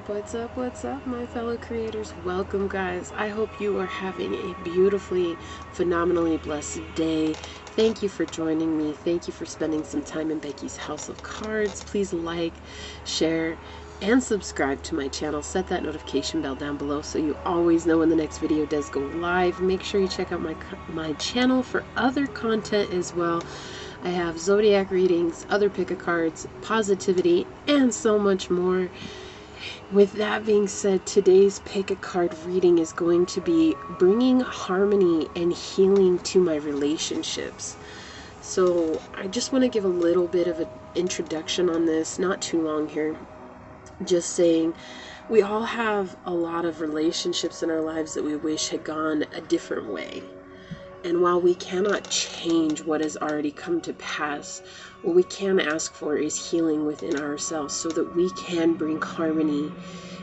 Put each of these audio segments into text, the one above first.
What's up, my fellow creators? Welcome, guys. I hope you are having a beautifully, phenomenally blessed day. Thank you for joining me. Thank you for spending some time in Becky's House of Cards. Please like, share, and subscribe to my channel. Set that notification bell down below so you always know when the next video does go live. Make sure you check out my channel for other content as well. I have zodiac readings, other pick-a-cards, positivity, and so much more. With that being said, today's pick-a-card reading is going to be bringing harmony and healing to my relationships. So I just want to give a little bit of an introduction on this, not too long here. Just saying, we all have a lot of relationships in our lives that we wish had gone a different way. And while we cannot change what has already come to pass, what we can ask for is healing within ourselves so that we can bring harmony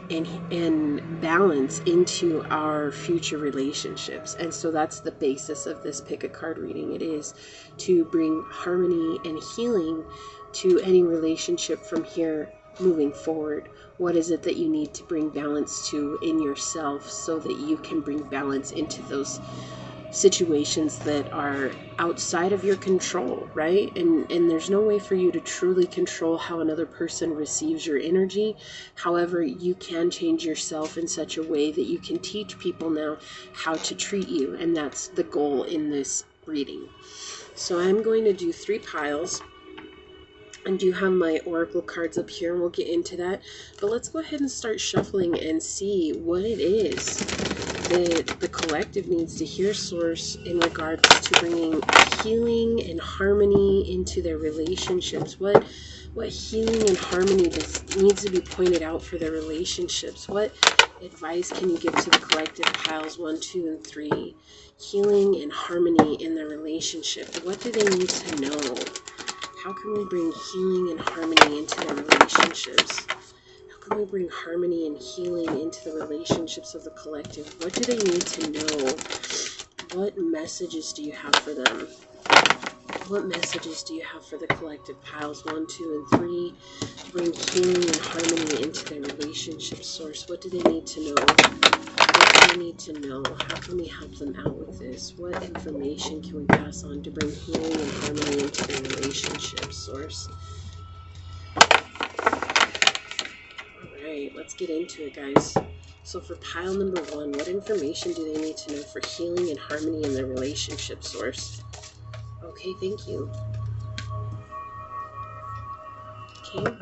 and balance into our future relationships. And so that's the basis of this pick-a-card reading. It is to bring harmony and healing to any relationship from here moving forward. What is it that you need to bring balance to in yourself so that you can bring balance into those situations that are outside of your control, right? And there's no way for you to truly control how another person receives your energy. However, you can change yourself in such a way that you can teach people now how to treat you, and that's the goal in this reading. So I'm going to do 3 piles. I do have my oracle cards up here, and we'll get into that. But let's go ahead and start shuffling and see what it is that the collective needs to hear, Source, in regards to bringing healing and harmony into their relationships. What healing and harmony needs to be pointed out for their relationships? What advice can you give to the collective piles 1, 2, and 3? Healing and harmony in their relationship. What do they need to know? How can we bring healing and harmony into their relationships? How can we bring harmony and healing into the relationships of the collective? What do they need to know? What messages do you have for them? What messages do you have for the collective piles 1, 2, and 3? Bring healing and harmony into their relationship, Source. What do they need to know? What do they need to know? How can we help them out with this? What information can we pass on to bring healing and harmony into their relationship, Source? Alright, let's get into it, guys. So for pile number 1, what information do they need to know for healing and harmony in their relationship, Source? Okay, thank you. Okay.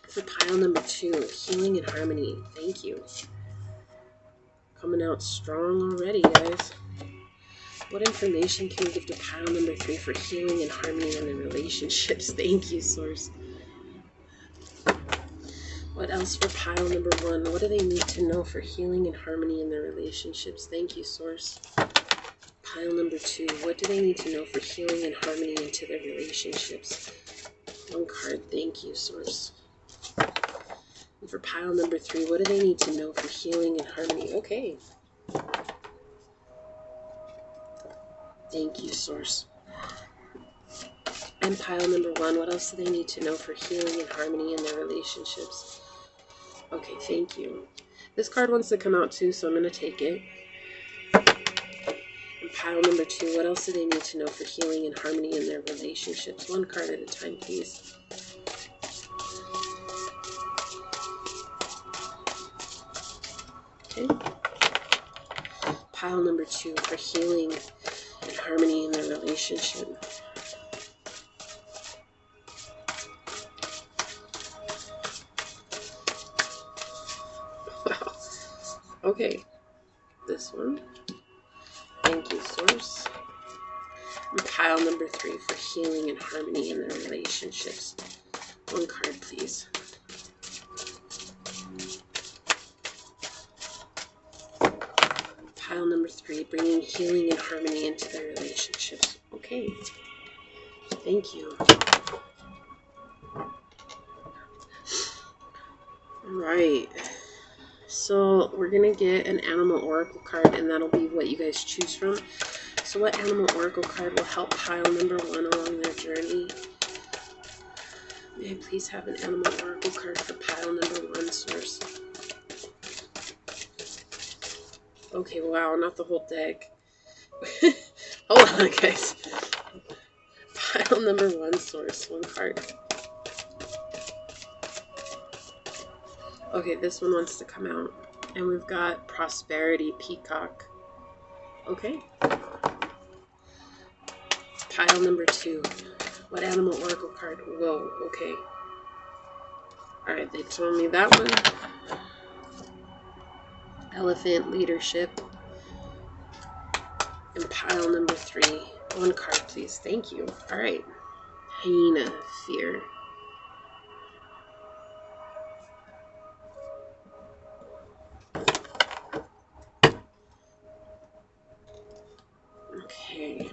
For pile number 2, healing and harmony. Thank you. Coming out strong already, guys. What information can we give to pile number 3 for healing and harmony in their relationships? Thank you, Source. What else for pile number 1? What do they need to know for healing and harmony in their relationships? Thank you, Source. Pile number 2. What do they need to know for healing and harmony into their relationships? 1 card. Thank you, Source. And for pile number 3, what do they need to know for healing and harmony? Okay. Thank you, Source. And pile number 1, what else do they need to know for healing and harmony in their relationships? Okay, thank you. This card wants to come out too, so I'm going to take it. And pile number 2, what else do they need to know for healing and harmony in their relationships? 1 card at a time, please. Okay. Pile number 2 for healing and harmony in their relationship. Wow. Okay. This one. Thank you, Source. And pile number 3 for healing and harmony in their relationships. 1 card, please. Pile number 3, bringing healing and harmony into their relationships. Okay. Thank you. Alright. So we're going to get an animal oracle card, and that'll be what you guys choose from. So what animal oracle card will help pile number 1 along their journey? May I please have an animal oracle card for pile number 1, source? Okay, wow, not the whole deck. Hold on, guys. Pile number 1, source, 1 card. Okay, this one wants to come out. And we've got prosperity, peacock. Okay. Pile number 2. What animal oracle card? Whoa, okay. Alright, they told me that one. Elephant, leadership. And pile number 3. 1 card, please. Thank you. Alright. Hyena, fear. Okay.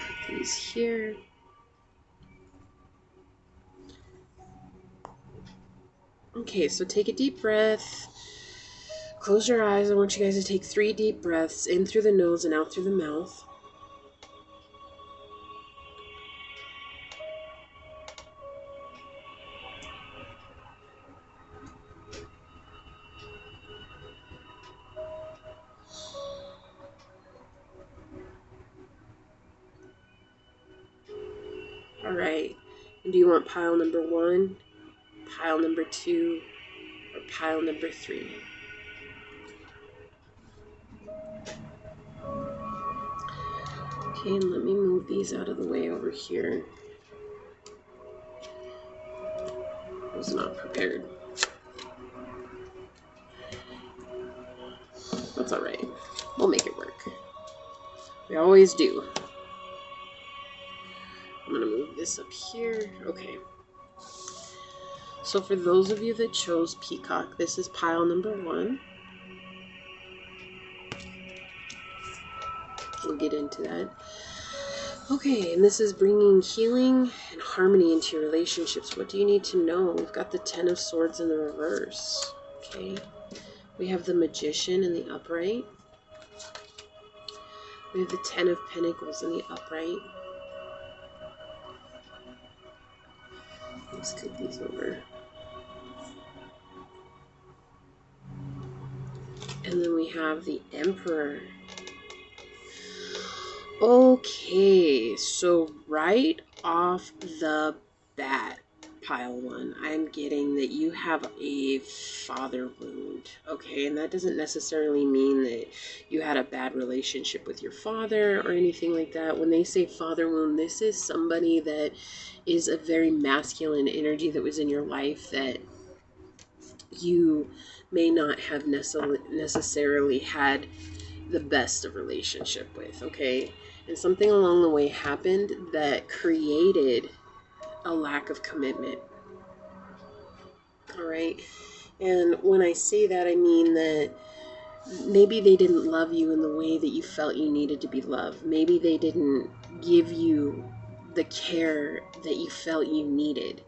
Put these here. Okay, so take a deep breath. Close your eyes. I want you guys to take 3 deep breaths in through the nose and out through the mouth. All right. And do you want pile number 1, pile number 2, or pile number 3? Okay, and let me move these out of the way over here. I was not prepared. That's all right. We'll make it work. We always do. I'm going to move this up here. Okay. So for those of you that chose peacock, this is pile number 1. We'll get into that. Okay, and this is bringing healing and harmony into your relationships. What do you need to know? We've got the 10 of Swords in the reverse. Okay. We have the Magician in the upright. We have the 10 of Pentacles in the upright. Let's scoot these over. And then we have the Emperor. Okay, so right off the bat, pile 1, I'm getting that you have a father wound. Okay, and that doesn't necessarily mean that you had a bad relationship with your father or anything like that. When they say father wound, this is somebody that is a very masculine energy that was in your life that you may not have necessarily had the best of relationship with, okay? And something along the way happened that created a lack of commitment. All right? And when I say that, I mean that maybe they didn't love you in the way that you felt you needed to be loved. Maybe they didn't give you the care that you felt you needed.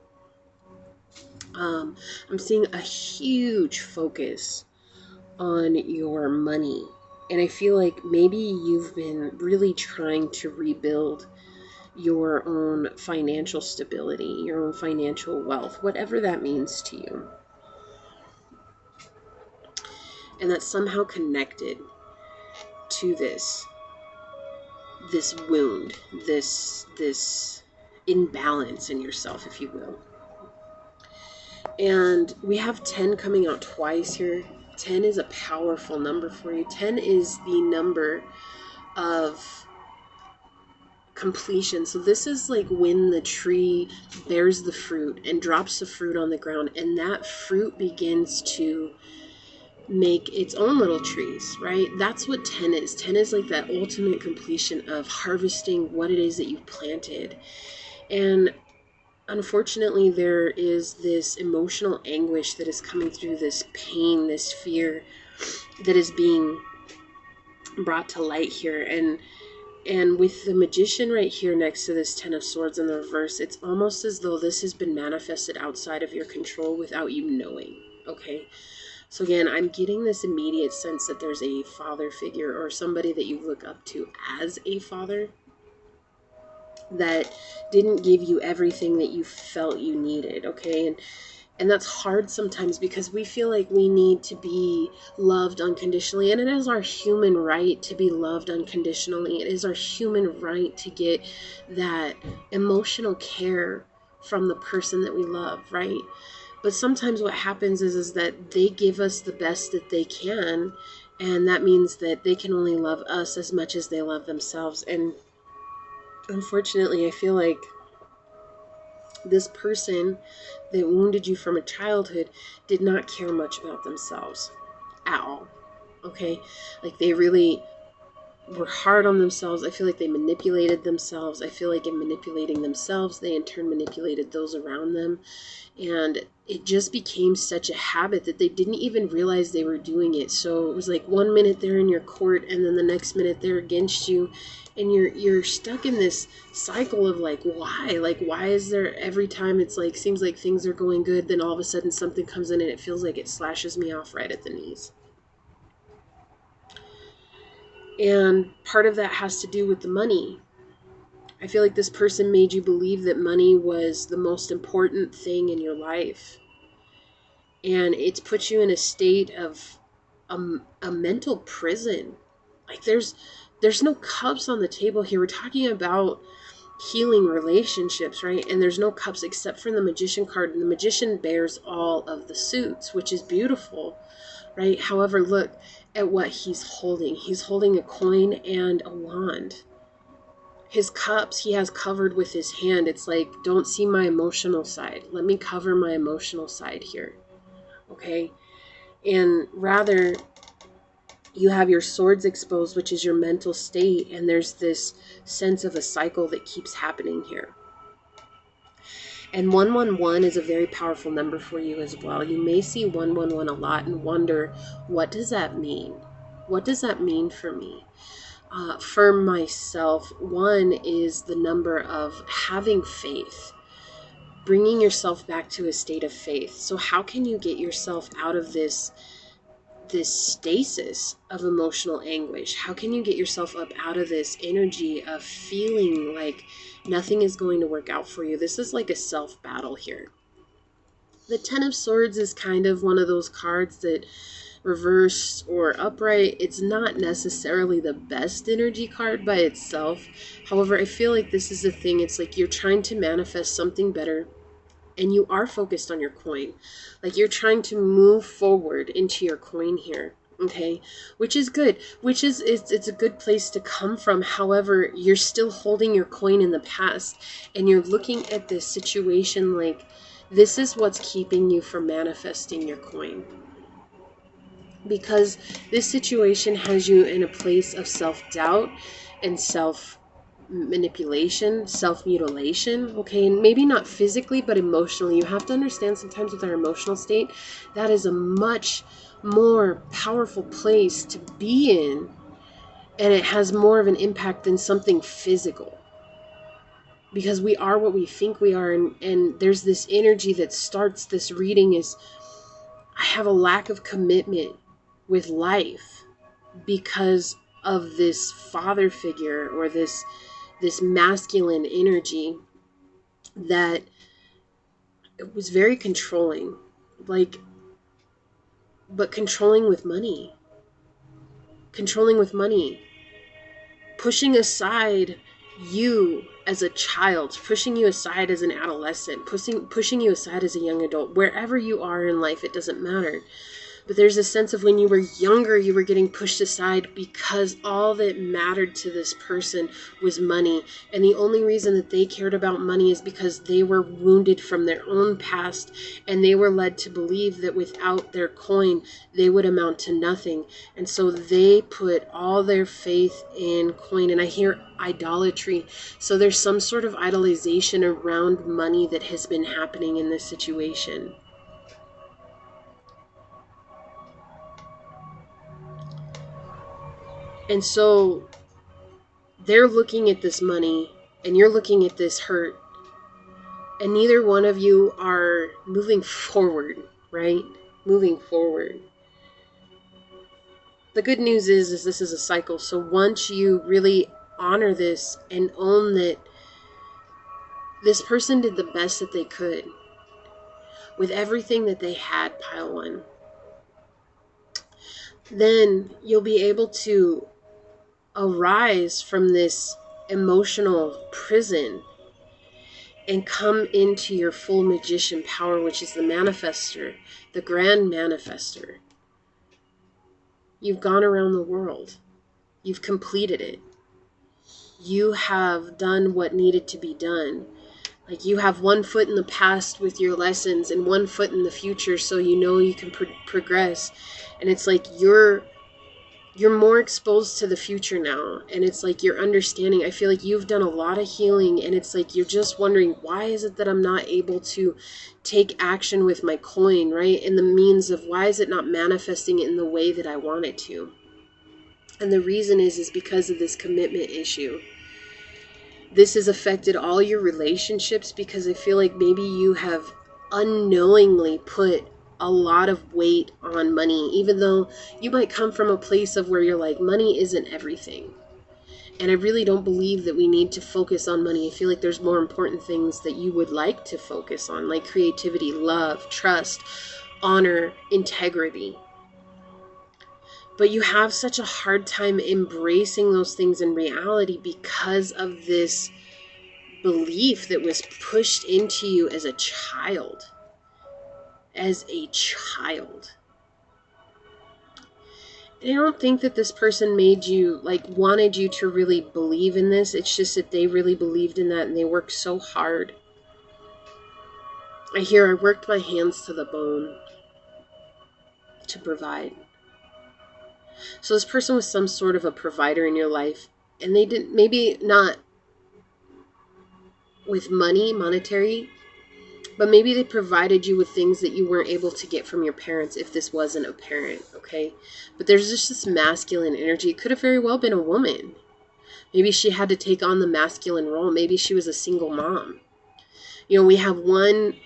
I'm seeing a huge focus on your money. And I feel like maybe you've been really trying to rebuild your own financial stability, your own financial wealth, whatever that means to you. And that's somehow connected to this wound, this imbalance in yourself, if you will. And we have 10 coming out twice here. 10 is a powerful number for you. 10 is the number of completion. So this is like when the tree bears the fruit and drops the fruit on the ground, and that fruit begins to make its own little trees, right? That's what 10 is. 10 is like that ultimate completion of harvesting what it is that you've planted. And unfortunately, there is this emotional anguish that is coming through, this pain, this fear that is being brought to light here. And with the Magician right here next to this 10 of Swords in the reverse, it's almost as though this has been manifested outside of your control without you knowing, okay? So again, I'm getting this immediate sense that there's a father figure or somebody that you look up to as a father that didn't give you everything that you felt you needed, okay? And that's hard sometimes because we feel like we need to be loved unconditionally, and it is our human right to be loved unconditionally. It is our human right to get that emotional care from the person that we love, right? But sometimes what happens is that they give us the best that they can, and that means that they can only love us as much as they love themselves. And unfortunately, I feel like this person that wounded you from a childhood did not care much about themselves at all. Okay? Like they really were hard on themselves. I feel like they manipulated themselves. I feel like in manipulating themselves, they in turn manipulated those around them. And it just became such a habit that they didn't even realize they were doing it. So it was like 1 minute they're in your court and then the next minute they're against you. And you're stuck in this cycle of like, why? Like, why is there every time it's like, seems like things are going good, then all of a sudden something comes in and it feels like it slashes me off right at the knees. And part of that has to do with the money. I feel like this person made you believe that money was the most important thing in your life. And it's put you in a state of a mental prison. Like there's no cups on the table here. We're talking about healing relationships, right? And there's no cups except for the Magician card. And the Magician bears all of the suits, which is beautiful, right? However, look at what he's holding. He's holding a coin and a wand. His cups he has covered with his hand. It's like, don't see my emotional side. Let me cover my emotional side here. Okay? And rather, you have your swords exposed, which is your mental state. And there's this sense of a cycle that keeps happening here. And 111 is a very powerful number for you as well. You may see 111 a lot and wonder, what does that mean? What does that mean for me? For myself, 1 is the number of having faith, bringing yourself back to a state of faith. So how can you get yourself out of this stasis of emotional anguish? How can you get yourself up out of this energy of feeling like nothing is going to work out for you? This is like a self-battle here. The 10 of Swords is kind of one of those cards that reversed or upright, it's not necessarily the best energy card by itself. However, I feel like this is the thing. It's like you're trying to manifest something better and you are focused on your coin. Like you're trying to move forward into your coin here. Okay, which is good, it's a good place to come from. However, you're still holding your coin in the past and you're looking at this situation like this is what's keeping you from manifesting your coin. Because this situation has you in a place of self-doubt and self-manipulation, self-mutilation, okay? And maybe not physically, but emotionally. You have to understand sometimes with our emotional state, that is a much more powerful place to be in, and it has more of an impact than something physical. Because we are what we think we are, and there's this energy that starts this reading is, I have a lack of commitment with life because of this father figure or this masculine energy that it was very controlling, like, but controlling with money, pushing aside you as a child, pushing you aside as an adolescent, pushing you aside as a young adult. Wherever you are in life, it doesn't matter. But there's a sense of when you were younger, you were getting pushed aside because all that mattered to this person was money. And the only reason that they cared about money is because they were wounded from their own past and they were led to believe that without their coin, they would amount to nothing. And so they put all their faith in coin. And I hear idolatry. So there's some sort of idolization around money that has been happening in this situation. And so they're looking at this money and you're looking at this hurt, and neither one of you are moving forward, right? Moving forward. the good news is this is a cycle. So once you really honor this and own that this person did the best that they could with everything that they had, pile one, then you'll be able to arise from this emotional prison and come into your full magician power, which is the manifester, the grand manifester. You've gone around the world. You've completed it. You have done what needed to be done. Like, you have one foot in the past with your lessons and one foot in the future, so you know you can progress. And it's like you're more exposed to the future now, and it's like you're understanding. I feel like you've done a lot of healing, and it's like you're just wondering, why is it that I'm not able to take action with my coin, right? And the means of why is it not manifesting in the way that I want it to? And the reason is because of this commitment issue. This has affected all your relationships, because I feel like maybe you have unknowingly put a lot of weight on money, even though you might come from a place of where you're like, money isn't everything. And I really don't believe that we need to focus on money. I feel like there's more important things that you would like to focus on, like creativity, love, trust, honor, integrity. But you have such a hard time embracing those things in reality because of this belief that was pushed into you as a child. As a child. And I don't think that this person made you, like, wanted you to really believe in this. It's just that they really believed in that and they worked so hard. I worked my hands to the bone to provide. So this person was some sort of a provider in your life, and they didn't, maybe not with money, monetary, but maybe they provided you with things that you weren't able to get from your parents if this wasn't a parent, okay? But there's just this masculine energy. It could have very well been a woman. Maybe she had to take on the masculine role. Maybe she was a single mom. You know, we have one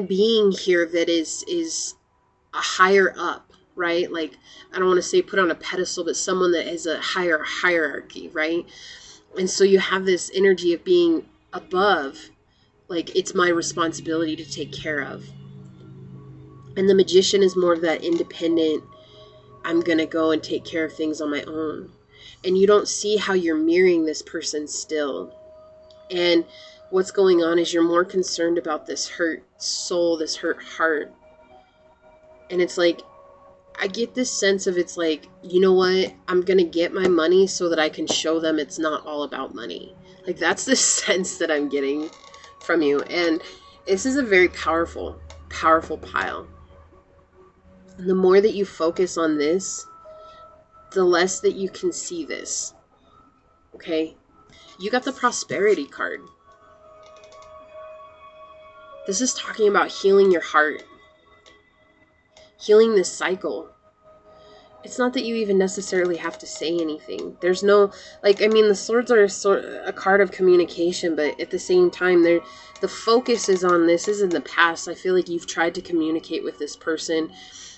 being here that is a higher up, right? Like, I don't want to say put on a pedestal, but someone that has a higher hierarchy, right? And so you have this energy of being above, like, it's my responsibility to take care of. And the magician is more of that independent, I'm going to go and take care of things on my own. And you don't see how you're mirroring this person still. And what's going on is you're more concerned about this hurt soul, this hurt heart. And it's like, I get this sense of, it's like, you know what? I'm going to get my money so that I can show them it's not all about money. Like, that's the sense that I'm getting from you. And this is a very powerful pile. And the more that you focus on this, the less that you can see this. Okay? You got the prosperity card. This is talking about healing your heart. Healing this cycle. It's not that you even necessarily have to say anything. There's no, like, I mean, the swords are a card of communication, but at the same time, the focus is on this is in the past. I feel like you've tried to communicate with this person.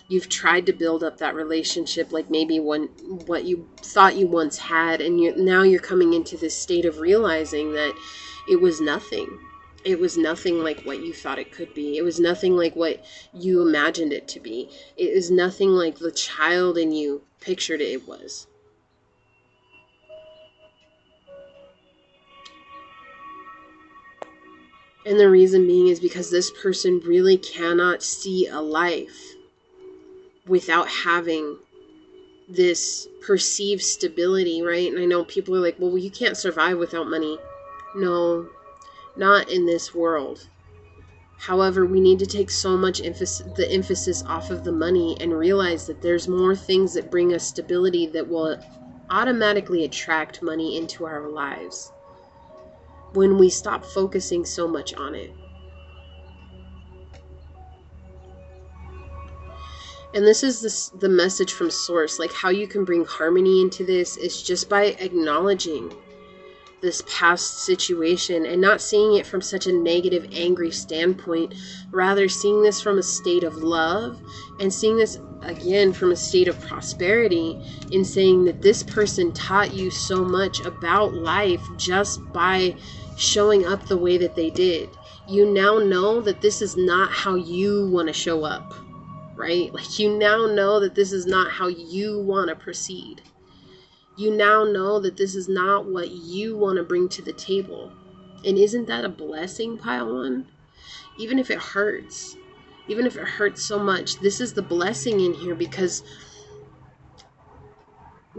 You've tried to build up that relationship, like maybe what you thought you once had, and now you're coming into this state of realizing that it was nothing. It was nothing like what you thought it could be. It was nothing like what you imagined it to be. It was nothing like the child in you pictured it was. And the reason being is because this person really cannot see a life without having this perceived stability, right? And I know people are like, well, you can't survive without money. No, not in this world. However, we need to take so much the emphasis off of the money and realize that there's more things that bring us stability that will automatically attract money into our lives when we stop focusing so much on it. And this is the message from Source, like how you can bring harmony into this is just by acknowledging this past situation and not seeing it from such a negative, angry standpoint, rather seeing this from a state of love and seeing this again from a state of prosperity in saying that this person taught you so much about life just by showing up the way that they did. You now know that this is not how you want to show up, right? Like, you now know that this is not how you want to proceed. You now know that this is not what you want to bring to the table. And isn't that a blessing, Pile One? Even if it hurts, even if it hurts so much, this is the blessing in here, because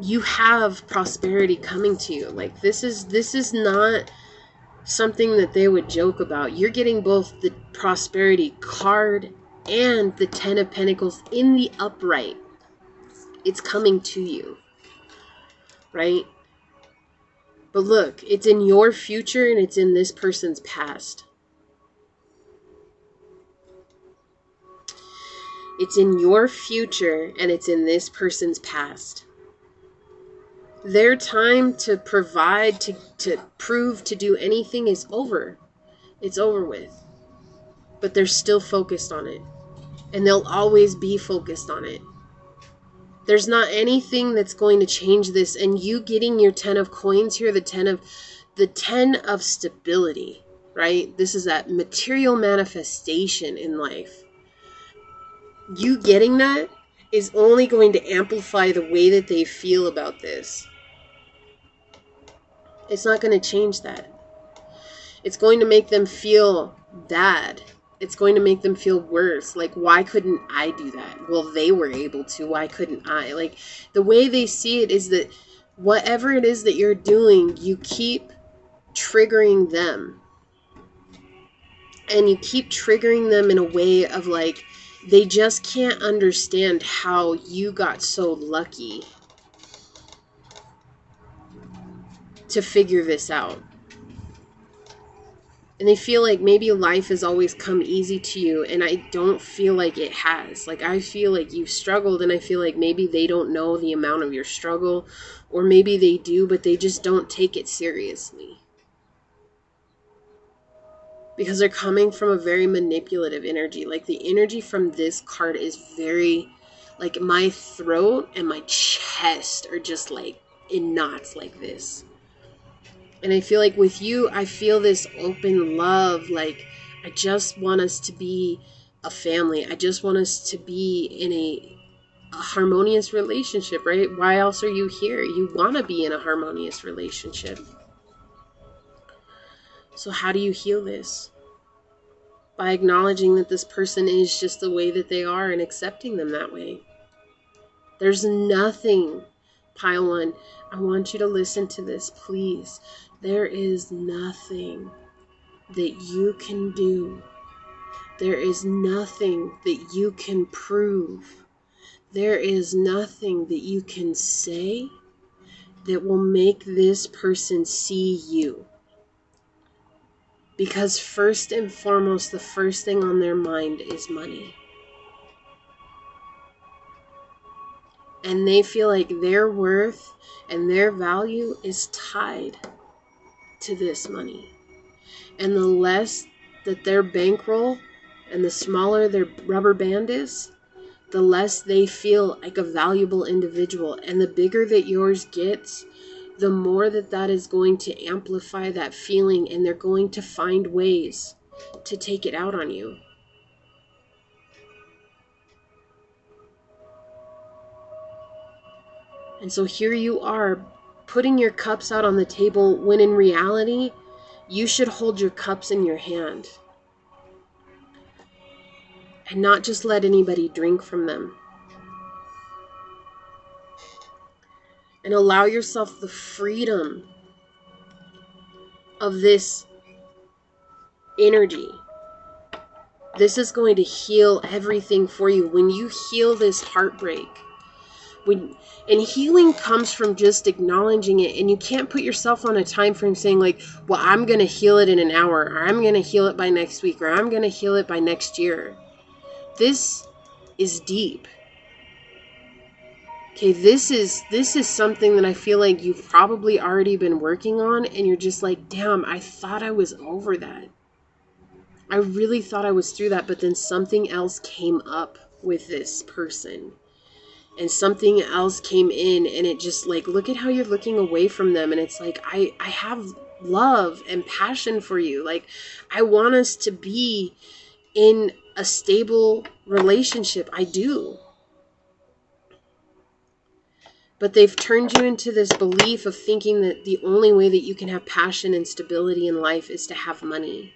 you have prosperity coming to you. Like, this is not something that they would joke about. You're getting both the prosperity card and the 10 of Pentacles in the upright. It's coming to you, right? But look, it's in your future and it's in this person's past. It's in your future and it's in this person's past. Their time to provide, to prove, to do anything is over. It's over with. But they're still focused on it. And they'll always be focused on it. There's not anything that's going to change this. And you getting your 10 of coins here, the 10 of stability, right? This is that material manifestation in life. You getting that is only going to amplify the way that they feel about this. It's not going to change that. It's going to make them feel bad. It's going to make them feel worse. Like, why couldn't I do that? Well, they were able to. Why couldn't I? Like, the way they see it is that whatever it is that you're doing, you keep triggering them. And you keep triggering them in a way of like, they just can't understand how you got so lucky to figure this out. And they feel like maybe life has always come easy to you, and I don't feel like it has. Like, I feel like you've struggled, and I feel like maybe they don't know the amount of your struggle, or maybe they do, but they just don't take it seriously. Because they're coming from a very manipulative energy. Like, the energy from this card is very, like, my throat and my chest are just like in knots like this. And I feel like with you, I feel this open love. Like, I just want us to be a family. I just want us to be in a harmonious relationship, right? Why else are you here? You want to be in a harmonious relationship. So how do you heal this? By acknowledging that this person is just the way that they are and accepting them that way. There's nothing, Pile One, I want you to listen to this, please. There is nothing that you can do. There is nothing that you can prove. There is nothing that you can say that will make this person see you. Because first and foremost, the first thing on their mind is money. And they feel like their worth and their value is tied to this money. And the less that their bankroll and the smaller their rubber band is, the less they feel like a valuable individual. And the bigger that yours gets, the more that is going to amplify that feeling, and they're going to find ways to take it out on you. And so here you are, putting your cups out on the table, when in reality, you should hold your cups in your hand and not just let anybody drink from them. And allow yourself the freedom of this energy. This is going to heal everything for you. When you heal this heartbreak, and healing comes from just acknowledging it, and you can't put yourself on a time frame saying like, well, I'm going to heal it in an hour, or I'm going to heal it by next week, or I'm going to heal it by next year. This is deep. Okay, this is something that I feel like you've probably already been working on, and you're just like, damn, I thought I was over that. I really thought I was through that, but then something else came up with this person. and something else came in, and it just like, look at how you're looking away from them. And it's like, I have love and passion for you. Like, I want us to be in a stable relationship. I do. But they've turned you into this belief of thinking that the only way that you can have passion and stability in life is to have money.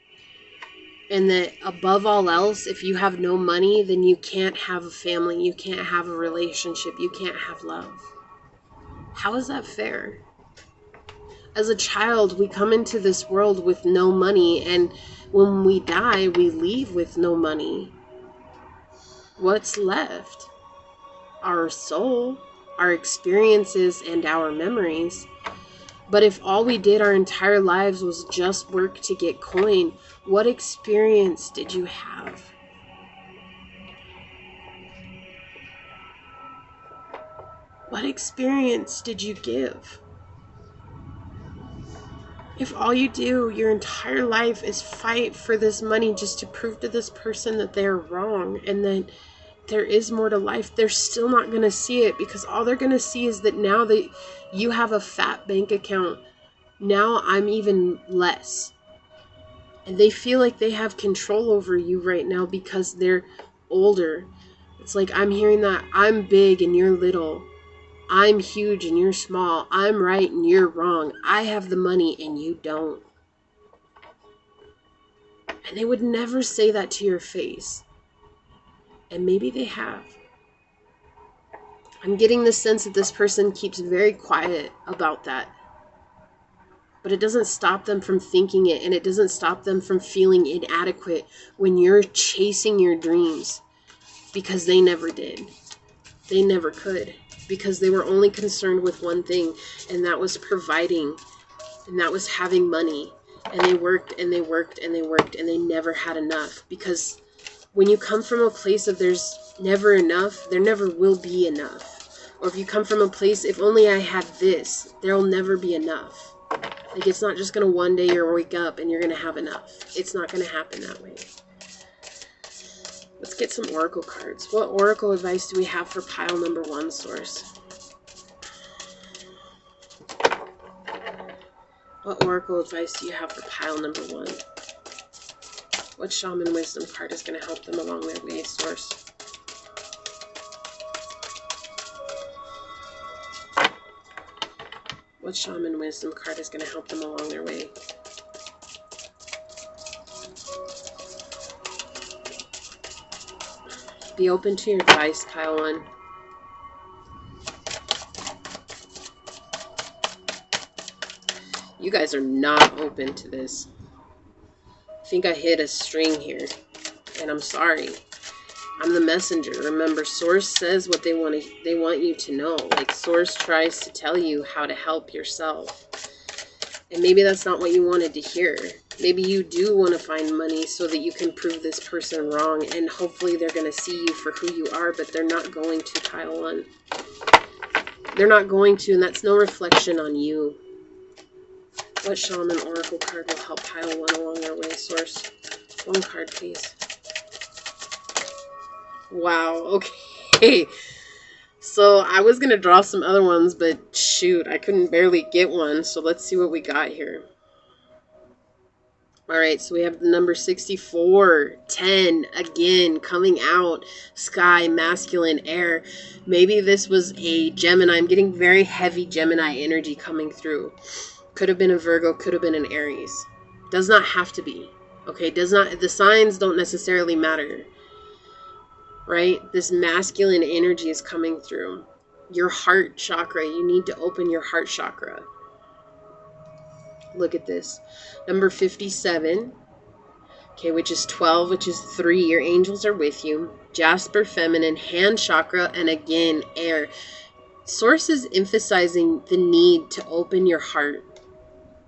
And that above all else, if you have no money, then you can't have a family, you can't have a relationship, you can't have love. How is that fair? As a child, we come into this world with no money, and when we die, we leave with no money. What's left? Our soul, our experiences, and our memories. But if all we did our entire lives was just work to get coin, what experience did you have? What experience did you give? If all you do your entire life is fight for this money just to prove to this person that they're wrong and that there is more to life, they're still not going to see it, because all they're going to see is that now that you have a fat bank account, now I'm even less. And they feel like they have control over you right now because they're older. It's like, I'm hearing that I'm big and you're little. I'm huge and you're small. I'm right and you're wrong. I have the money and you don't. And they would never say that to your face. And maybe they have. I'm getting the sense that this person keeps very quiet about that. But it doesn't stop them from thinking it, and it doesn't stop them from feeling inadequate when you're chasing your dreams, because they never did. They never could, because they were only concerned with one thing, and that was providing, and that was having money. And they worked and they worked and they worked, and they never had enough. Because when you come from a place of there's never enough, there never will be enough. Or if you come from a place, if only I had this, there'll never be enough. Like, it's not just going to one day you'll wake up and you're going to have enough. It's not going to happen that way. Let's get some oracle cards. What oracle advice do we have for pile number 1, source? What oracle advice do you have for pile number 1? What shaman wisdom card is going to help them along their way, source? What shaman wisdom card is going to help them along their way? Be open to your advice, pile 1. You guys are not open to this. I think I hit a string here, and I'm sorry. I'm the messenger. Remember, source says what they want you to know. Like, source tries to tell you how to help yourself. And maybe that's not what you wanted to hear. Maybe you do want to find money so that you can prove this person wrong, and hopefully they're going to see you for who you are, but they're not going to, pile 1. They're not going to, and that's no reflection on you. What shaman oracle card will help pile 1 along their way, source? 1 card, please. Wow, okay. So I was going to draw some other ones, but shoot, I couldn't barely get one. So let's see what we got here. All right, so we have the number 64, 10, again, coming out, sky, masculine, air. Maybe this was a Gemini. I'm getting very heavy Gemini energy coming through. Could have been a Virgo, could have been an Aries. Does not have to be, okay? The signs don't necessarily matter, right? This masculine energy is coming through. Your heart chakra, you need to open your heart chakra. Look at this. Number 57, okay, which is 12, which is 3. Your angels are with you. Jasper, feminine, hand chakra, and again, air. Source is emphasizing the need to open your heart.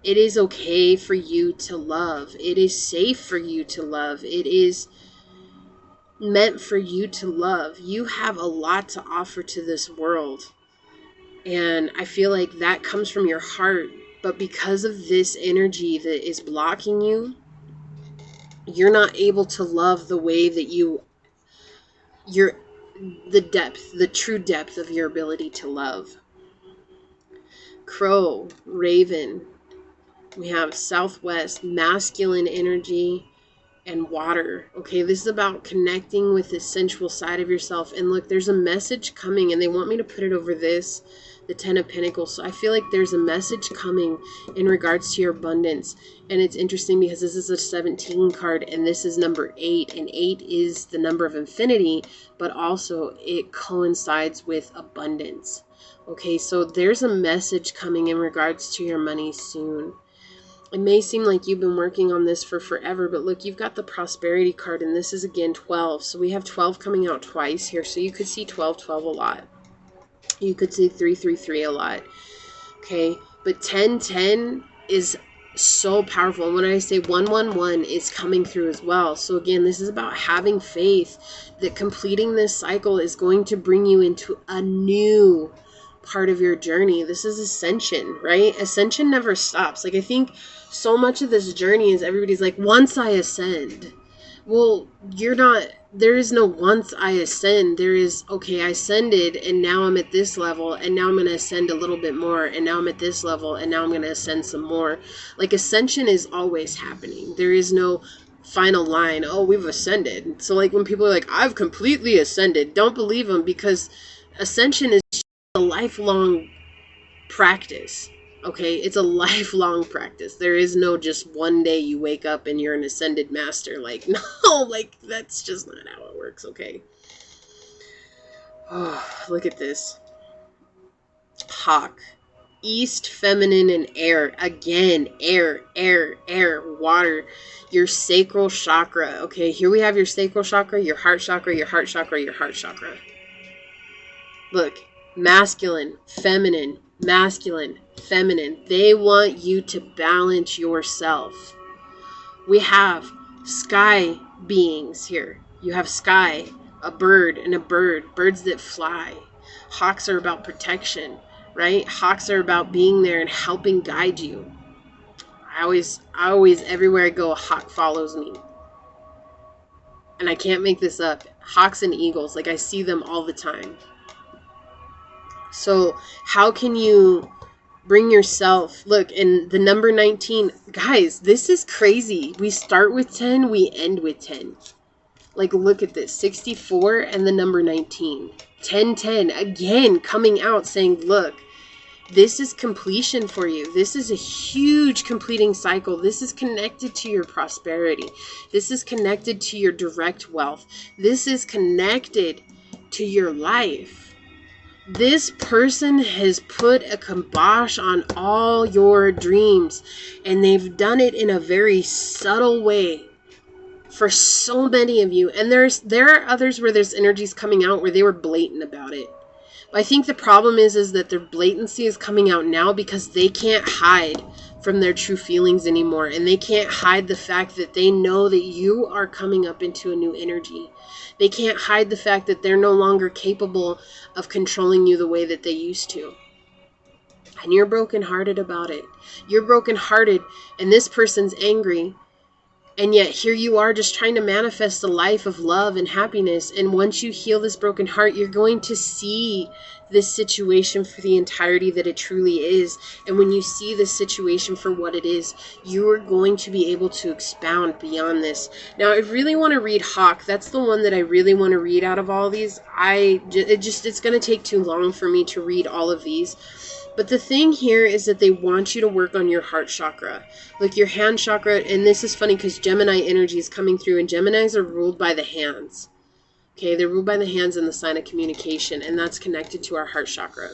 It is okay for you to love. It is safe for you to love. It is meant for you to love. You have a lot to offer to this world. And I feel like that comes from your heart. But because of this energy that is blocking you, you're not able to love the way that the true depth of your ability to love. Crow, Raven. We have Southwest, masculine energy, and water. Okay, this is about connecting with the sensual side of yourself. And look, there's a message coming, and they want me to put it over this, the 10 of Pentacles. So I feel like there's a message coming in regards to your abundance. And it's interesting because this is a 17 card, and this is number 8. And 8 is the number of infinity, but also it coincides with abundance. Okay, so there's a message coming in regards to your money soon. It may seem like you've been working on this for forever, but look, you've got the prosperity card, and this is again 12. So we have 12 coming out twice here. So you could see 12, 12 a lot. You could see 3, 3, 3 a lot. Okay, but 10, 10 is so powerful. And when I say 1, 1, 1 is coming through as well. So again, this is about having faith that completing this cycle is going to bring you into a new part of your journey. This is ascension, right? Ascension never stops. Like, I think so much of this journey is everybody's like, once I ascend. Well, you're not, there is no once I ascend. There is, okay, I ascended and now I'm at this level, and now I'm going to ascend a little bit more, and now I'm at this level, and now I'm going to ascend some more. Like, ascension is always happening. There is no final line, oh, we've ascended. So like when people are like, I've completely ascended, don't believe them, because ascension is a lifelong practice. Okay, it's a lifelong practice. There is no just one day you wake up and you're an ascended master. Like, no, like that's just not how it works. Okay. Oh, look at this. Hawk. East, feminine, and air. Again, air, air, air, water. Your sacral chakra. Okay, here we have your sacral chakra, your heart chakra, your heart chakra, your heart chakra. Look, masculine, feminine, masculine, feminine. They want you to balance yourself. We have sky beings here. You have sky, a bird and a bird, birds that fly. Hawks are about protection, right? Hawks are about being there and helping guide you. I always, everywhere I go, a hawk follows me. And I can't make this up. Hawks and eagles, like I see them all the time. So how can you bring yourself, look, and the number 19, guys, this is crazy. We start with 10, we end with 10. Like, look at this, 64 and the number 19. 10, 10, again, coming out saying, look, this is completion for you. This is a huge completing cycle. This is connected to your prosperity. This is connected to your direct wealth. This is connected to your life. This person has put a kibosh on all your dreams, and they've done it in a very subtle way for so many of you. And there are others where there's energies coming out where they were blatant about it. But I think the problem is that their blatancy is coming out now because they can't hide from their true feelings anymore, and they can't hide the fact that they know that you are coming up into a new energy. They can't hide the fact that they're no longer capable of controlling you the way that they used to. And you're brokenhearted about it. You're brokenhearted, and this person's angry. And yet here you are just trying to manifest a life of love and happiness. And once you heal this broken heart, you're going to see this situation for the entirety that it truly is. And when you see this situation for what it is, you are going to be able to expound beyond this. Now, I really want to read Hawk. That's the one that I really want to read out of all these. It's going to take too long for me to read all of these. But the thing here is that they want you to work on your heart chakra. Like your hand chakra, and this is funny because Gemini energy is coming through, and Geminis are ruled by the hands. Okay, they're ruled by the hands in the sign of communication, and that's connected to our heart chakra.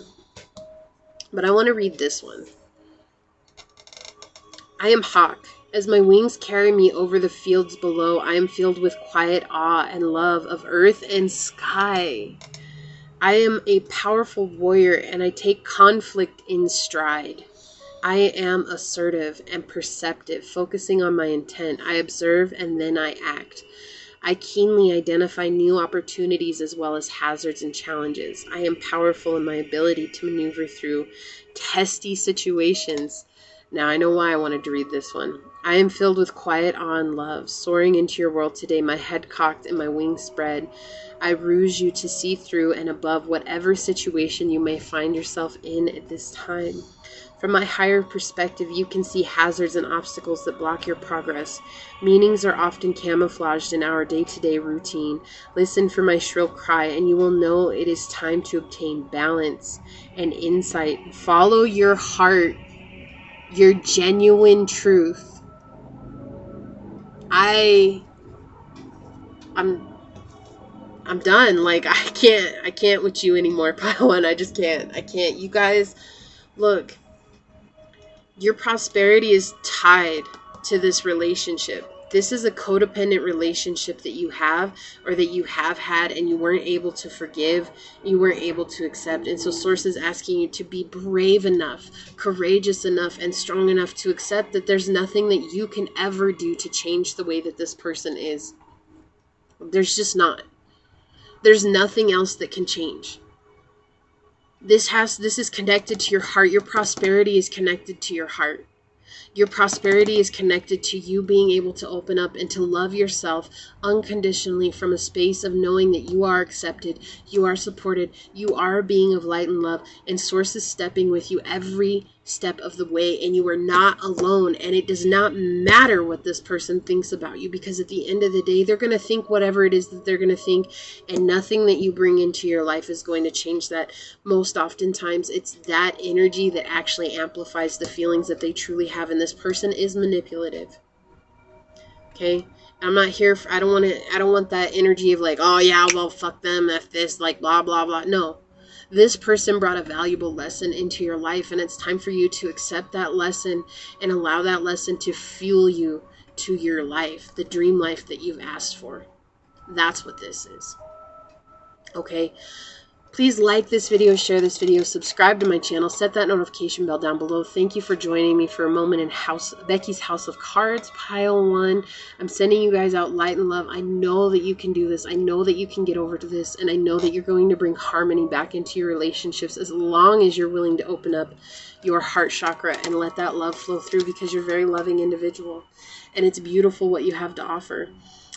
But I want to read this one. I am Hawk. As my wings carry me over the fields below, I am filled with quiet awe and love of earth and sky. I am a powerful warrior, and I take conflict in stride. I am assertive and perceptive, focusing on my intent. I observe and then I act. I keenly identify new opportunities as well as hazards and challenges. I am powerful in my ability to maneuver through testy situations. Now I know why I wanted to read this one. I am filled with quiet awe and love, soaring into your world today, my head cocked and my wings spread. I ruse you to see through and above whatever situation you may find yourself in at this time. From my higher perspective, you can see hazards and obstacles that block your progress. Meanings are often camouflaged in our day-to-day routine. Listen for my shrill cry, and you will know it is time to obtain balance and insight. Follow your heart, your genuine truth. I'm done. Like, I can't with you anymore, Pile One. I just can't. I can't. You guys, look. Your prosperity is tied to this relationship. This is a codependent relationship that you have, or that you have had, and you weren't able to forgive, you weren't able to accept. And so Source is asking you to be brave enough, courageous enough, and strong enough to accept that there's nothing that you can ever do to change the way that this person is. There's just not. There's nothing else that can change. This is connected to your heart. Your prosperity is connected to your heart. Your prosperity is connected to you being able to open up and to love yourself unconditionally from a space of knowing that you are accepted, you are supported, you are a being of light and love, and Source is stepping with you every step of the way, and you are not alone. And it does not matter what this person thinks about you, because at the end of the day, they're going to think whatever it is that they're going to think, and nothing that you bring into your life is going to change that. Most oftentimes, it's that energy that actually amplifies the feelings that they truly have, and this person is manipulative. Okay? I'm not here for, I don't want that energy of like, oh yeah, well, fuck them, F this, like blah, blah, blah. No. This person brought a valuable lesson into your life, and it's time for you to accept that lesson and allow that lesson to fuel you to your life, the dream life that you've asked for. That's what this is. Okay? Please like this video, share this video, subscribe to my channel, set that notification bell down below. Thank you for joining me for a moment in Becky's House of Cards, Pile One. I'm sending you guys out light and love. I know that you can do this. I know that you can get over to this, and I know that you're going to bring harmony back into your relationships as long as you're willing to open up your heart chakra and let that love flow through, because you're a very loving individual, and it's beautiful what you have to offer.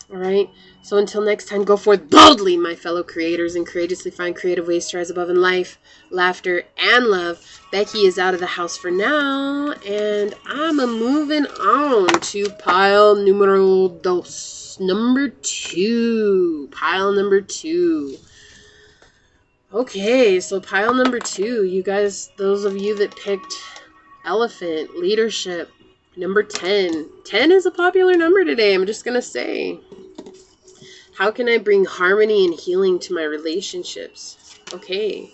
All right. So until next time, go forth boldly, my fellow creators, and courageously find creative ways to rise above in life, laughter, and love. Becky is out of the house for now, and I'm moving on to pile numero dos, number 2. Pile number 2. Okay, so pile number 2, you guys, those of you that picked elephant, leadership, number 10. 10 is a popular number today, I'm just going to say. How can I bring harmony and healing to my relationships? Okay,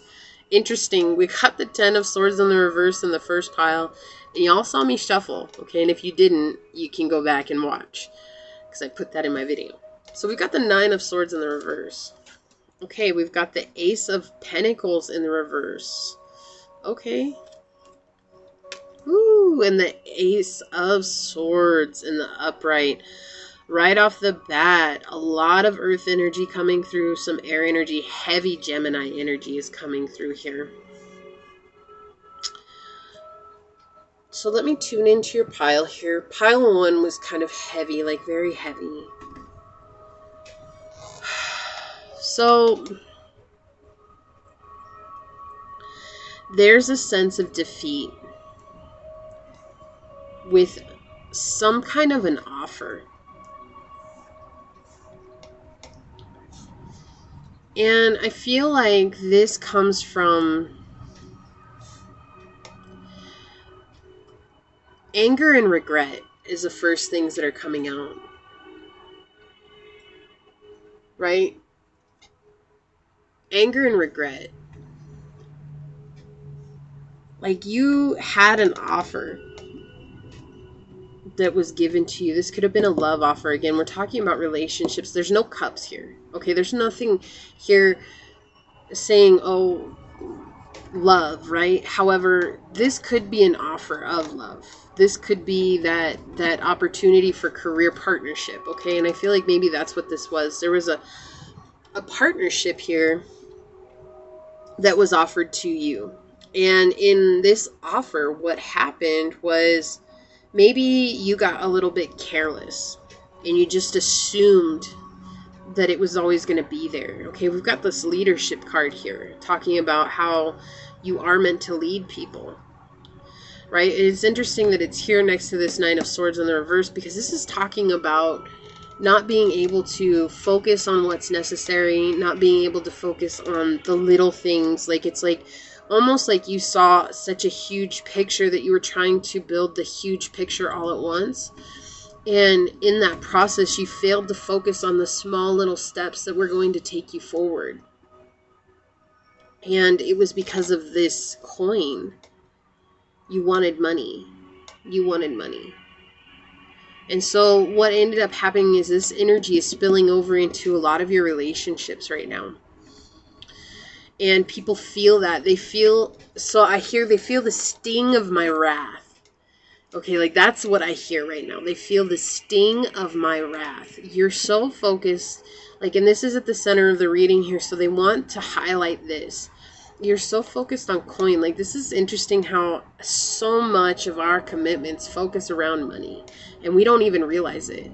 interesting. We got the 10 of Swords in the reverse in the first pile, and y'all saw me shuffle. Okay, and if you didn't, you can go back and watch, because I put that in my video. So we've got the 9 of Swords in the reverse. Okay, we've got the Ace of Pentacles in the reverse. Okay. Ooh, and the Ace of Swords in the upright. Right off the bat, a lot of earth energy coming through, some air energy, heavy Gemini energy is coming through here. So let me tune into your pile here. Pile 1 was kind of heavy, like very heavy. So there's a sense of defeat with some kind of an offer. And I feel like this comes from anger and regret is the first things that are coming out. Right? Anger and regret. Like you had an offer that was given to you. This could have been a love offer. Again, we're talking about relationships. There's no cups here. Okay, there's nothing here saying, oh, love, right? However, this could be an offer of love. This could be that opportunity for career partnership, okay? And I feel like maybe that's what this was. There was a partnership here that was offered to you. And in this offer, what happened was maybe you got a little bit careless and you just assumed that it was always going to be there. Okay, we've got this leadership card here talking about how you are meant to lead people, right? It's interesting that it's here next to this Nine of Swords in the reverse, because this is talking about not being able to focus on what's necessary, not being able to focus on the little things. Like, it's like almost like you saw such a huge picture that you were trying to build the huge picture all at once. And in that process, you failed to focus on the small little steps that were going to take you forward. And it was because of this coin. You wanted money. You wanted money. And so what ended up happening is this energy is spilling over into a lot of your relationships right now. And people feel that. They feel the sting of my wrath. Okay, like that's what I hear right now. They feel the sting of my wrath. You're so focused, like, and this is at the center of the reading here, so they want to highlight this. You're so focused on coin. Like, this is interesting how so much of our commitments focus around money, and we don't even realize it.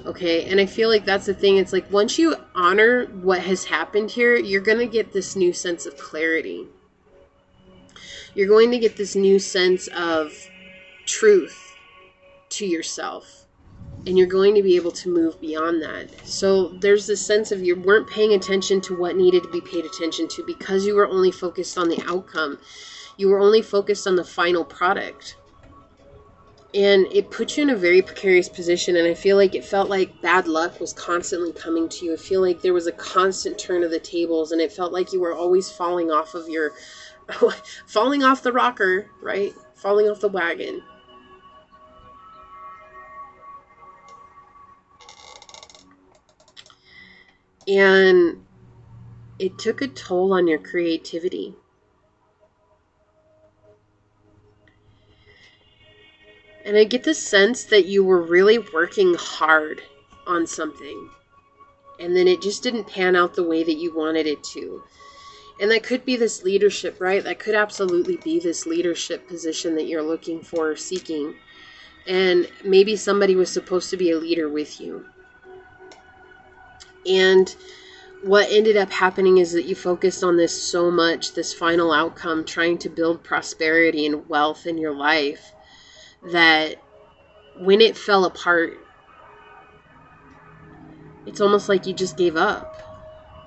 Okay, and I feel like that's the thing. It's like once you honor what has happened here, you're going to get this new sense of clarity. You're going to get this new sense of truth to yourself, and you're going to be able to move beyond that. So there's this sense of you weren't paying attention to what needed to be paid attention to because you were only focused on the outcome. You were only focused on the final product, and it put you in a very precarious position. And I feel like it felt like bad luck was constantly coming to you. I feel like there was a constant turn of the tables, and it felt like you were always falling off of your falling off the rocker, right? Falling off the wagon. And it took a toll on your creativity. And I get the sense that you were really working hard on something, and then it just didn't pan out the way that you wanted it to. And that could be this leadership, right? That could absolutely be this leadership position that you're looking for or seeking. And maybe somebody was supposed to be a leader with you. And what ended up happening is that you focused on this so much, this final outcome, trying to build prosperity and wealth in your life, that when it fell apart, it's almost like you just gave up.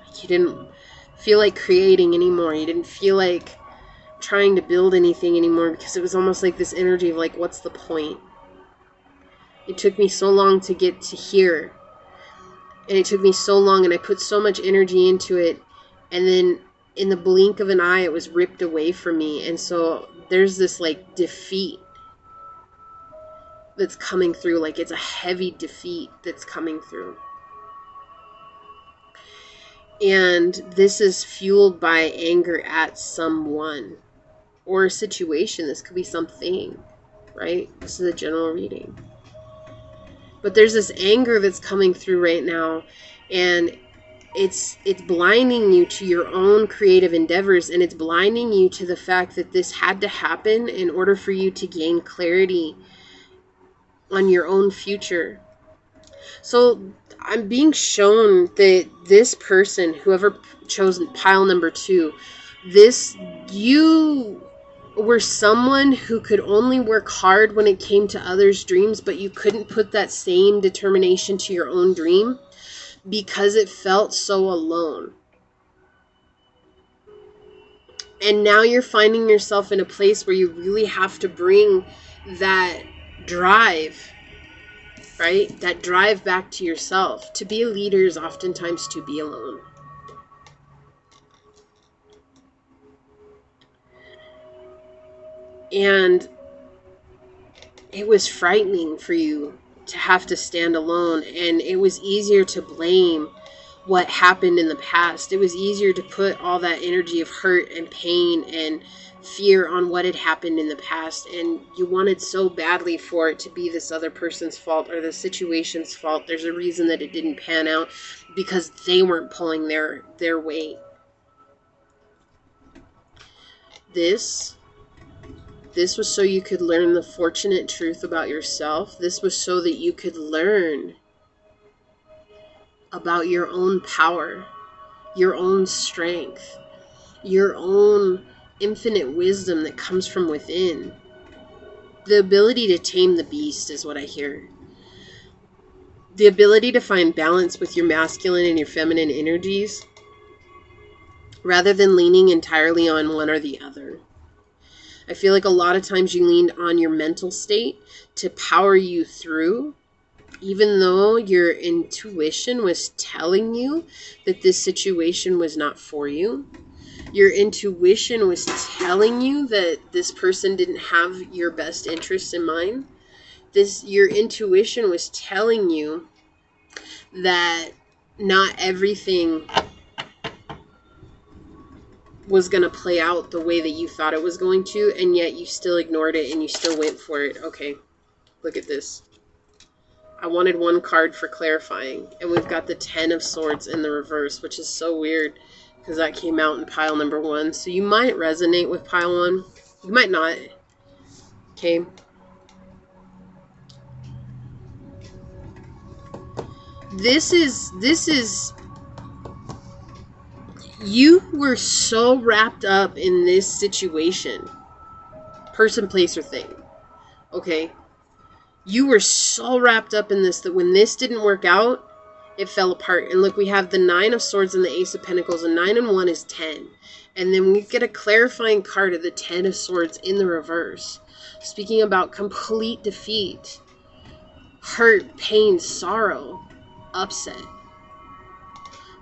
Like you didn't feel like creating anymore. You didn't feel like trying to build anything anymore, because it was almost like this energy of like, what's the point? It took me so long to get to here. And it took me so long, and I put so much energy into it, and then in the blink of an eye, it was ripped away from me. And so there's this like defeat that's coming through. Like it's a heavy defeat that's coming through. And this is fueled by anger at someone or a situation. This could be something, right? This is a general reading. But there's this anger that's coming through right now, and it's blinding you to your own creative endeavors, and it's blinding you to the fact that this had to happen in order for you to gain clarity on your own future. So I'm being shown that this person, whoever chose pile number 2, you were someone who could only work hard when it came to others' dreams, but you couldn't put that same determination to your own dream because it felt so alone. And now you're finding yourself in a place where you really have to bring that drive, right? That drive back to yourself. To be a leader is oftentimes to be alone. And it was frightening for you to have to stand alone. And it was easier to blame what happened in the past. It was easier to put all that energy of hurt and pain and fear on what had happened in the past. And you wanted so badly for it to be this other person's fault or the situation's fault. There's a reason that it didn't pan out, because they weren't pulling their weight. This was so you could learn the fortunate truth about yourself. This was so that you could learn about your own power, your own strength, your own infinite wisdom that comes from within. The ability to tame the beast is what I hear. The ability to find balance with your masculine and your feminine energies rather than leaning entirely on one or the other. I feel like a lot of times you leaned on your mental state to power you through, even though your intuition was telling you that this situation was not for you. Your intuition was telling you that this person didn't have your best interests in mind. Your intuition was telling you that not everything was going to play out the way that you thought it was going to, and yet you still ignored it and you still went for it. Okay, look at this. I wanted one card for clarifying, and we've got the 10 of Swords in the reverse, which is so weird because that came out in pile number 1. So you might resonate with pile 1. You might not. Okay. This is you were so wrapped up in this situation, person, place, or thing. Okay. You were so wrapped up in this that when this didn't work out, it fell apart. And look, we have the 9 of Swords and the Ace of Pentacles, and 9 and 1 is 10. And then we get a clarifying card of the 10 of Swords in the reverse, speaking about complete defeat, hurt, pain, sorrow, upset.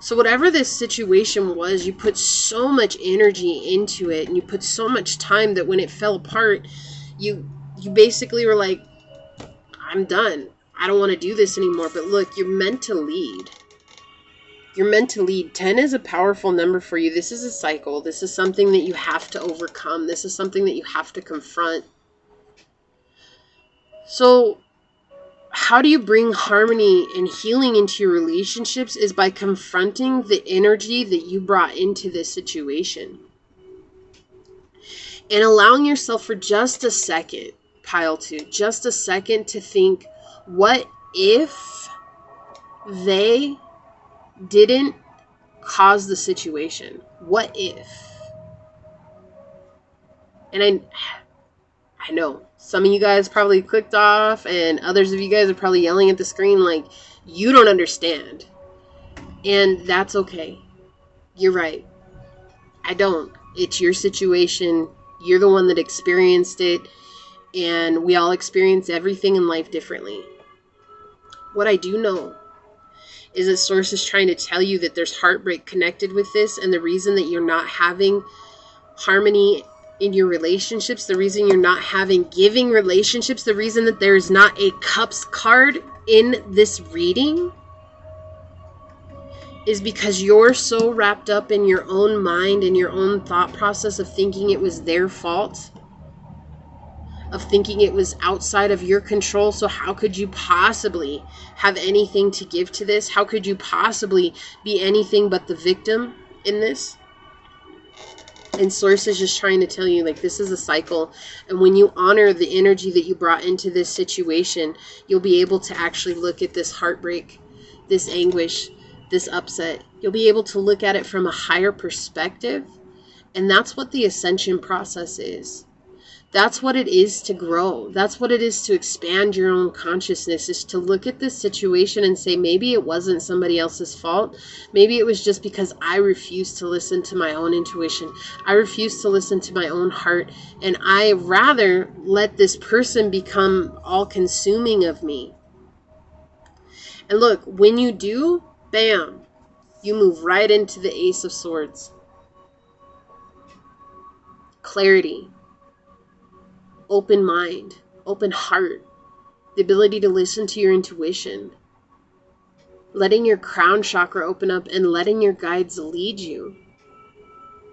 So whatever this situation was, you put so much energy into it, and you put so much time that when it fell apart, you basically were like, I'm done. I don't want to do this anymore. But look, you're meant to lead. You're meant to lead. 10 is a powerful number for you. This is a cycle. This is something that you have to overcome. This is something that you have to confront. So how do you bring harmony and healing into your relationships is by confronting the energy that you brought into this situation. And allowing yourself for just a second, pile 2, just a second to think, what if they didn't cause the situation? What if? And I know some of you guys probably clicked off, and others of you guys are probably yelling at the screen like, you don't understand. And that's okay. You're right. I don't. It's your situation. You're the one that experienced it. And we all experience everything in life differently. What I do know is that Source is trying to tell you that there's heartbreak connected with this, and the reason that you're not having harmony in your relationships, the reason you're not having giving relationships, the reason that there's not a Cups card in this reading is because you're so wrapped up in your own mind and your own thought process of thinking it was their fault, of thinking it was outside of your control. So how could you possibly have anything to give to this? How could you possibly be anything but the victim in this? And Source is just trying to tell you, like, this is a cycle. And when you honor the energy that you brought into this situation, you'll be able to actually look at this heartbreak, this anguish, this upset. You'll be able to look at it from a higher perspective. And that's what the ascension process is. That's what it is to grow. That's what it is to expand your own consciousness, is to look at this situation and say, maybe it wasn't somebody else's fault. Maybe it was just because I refused to listen to my own intuition. I refused to listen to my own heart. And I rather let this person become all consuming of me. And look, when you do, bam, you move right into the Ace of Swords. Clarity. Open mind, open heart, the ability to listen to your intuition, letting your crown chakra open up and letting your guides lead you.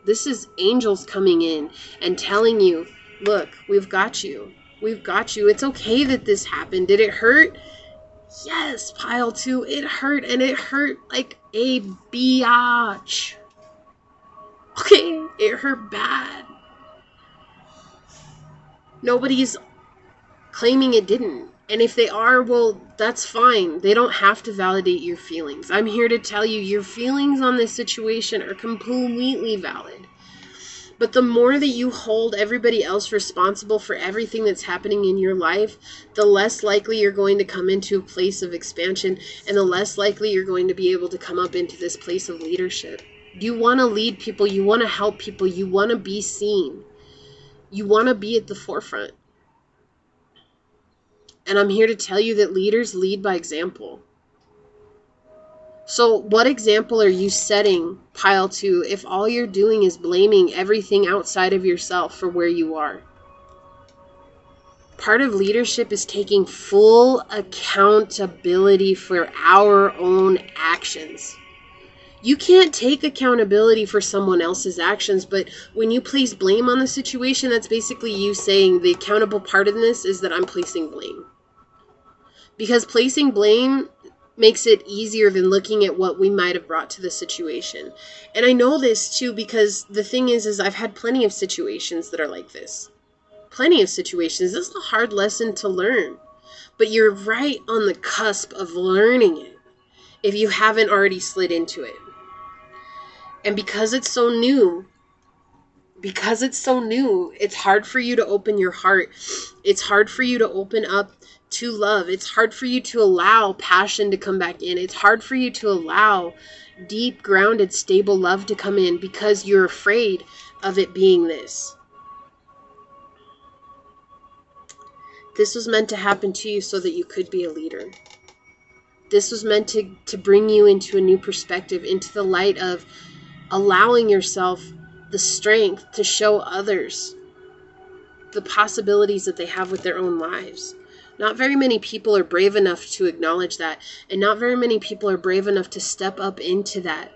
This is angels coming in and telling you, look, we've got you. We've got you. It's okay that this happened. Did it hurt? Yes, pile 2, it hurt, and it hurt like a biatch. Okay, it hurt bad. Nobody's claiming it didn't. And if they are, well, that's fine. They don't have to validate your feelings. I'm here to tell you your feelings on this situation are completely valid. But the more that you hold everybody else responsible for everything that's happening in your life, the less likely you're going to come into a place of expansion, and the less likely you're going to be able to come up into this place of leadership. You want to lead people. You want to help people. You want to be seen. You want to be at the forefront. And I'm here to tell you that leaders lead by example. So what example are you setting, pile 2, if all you're doing is blaming everything outside of yourself for where you are? Part of leadership is taking full accountability for our own actions. You can't take accountability for someone else's actions, but when you place blame on the situation, that's basically you saying the accountable part in this is that I'm placing blame. Because placing blame makes it easier than looking at what we might have brought to the situation. And I know this too, because the thing is I've had plenty of situations that are like this. Plenty of situations. This is a hard lesson to learn. But you're right on the cusp of learning it if you haven't already slid into it. And because it's so new, it's hard for you to open your heart. It's hard for you to open up to love. It's hard for you to allow passion to come back in. It's hard for you to allow deep, grounded, stable love to come in because you're afraid of it being this. This was meant to happen to you so that you could be a leader. This was meant to bring you into a new perspective, into the light of allowing yourself the strength to show others the possibilities that they have with their own lives. Not very many people are brave enough to acknowledge that, and not very many people are brave enough to step up into that.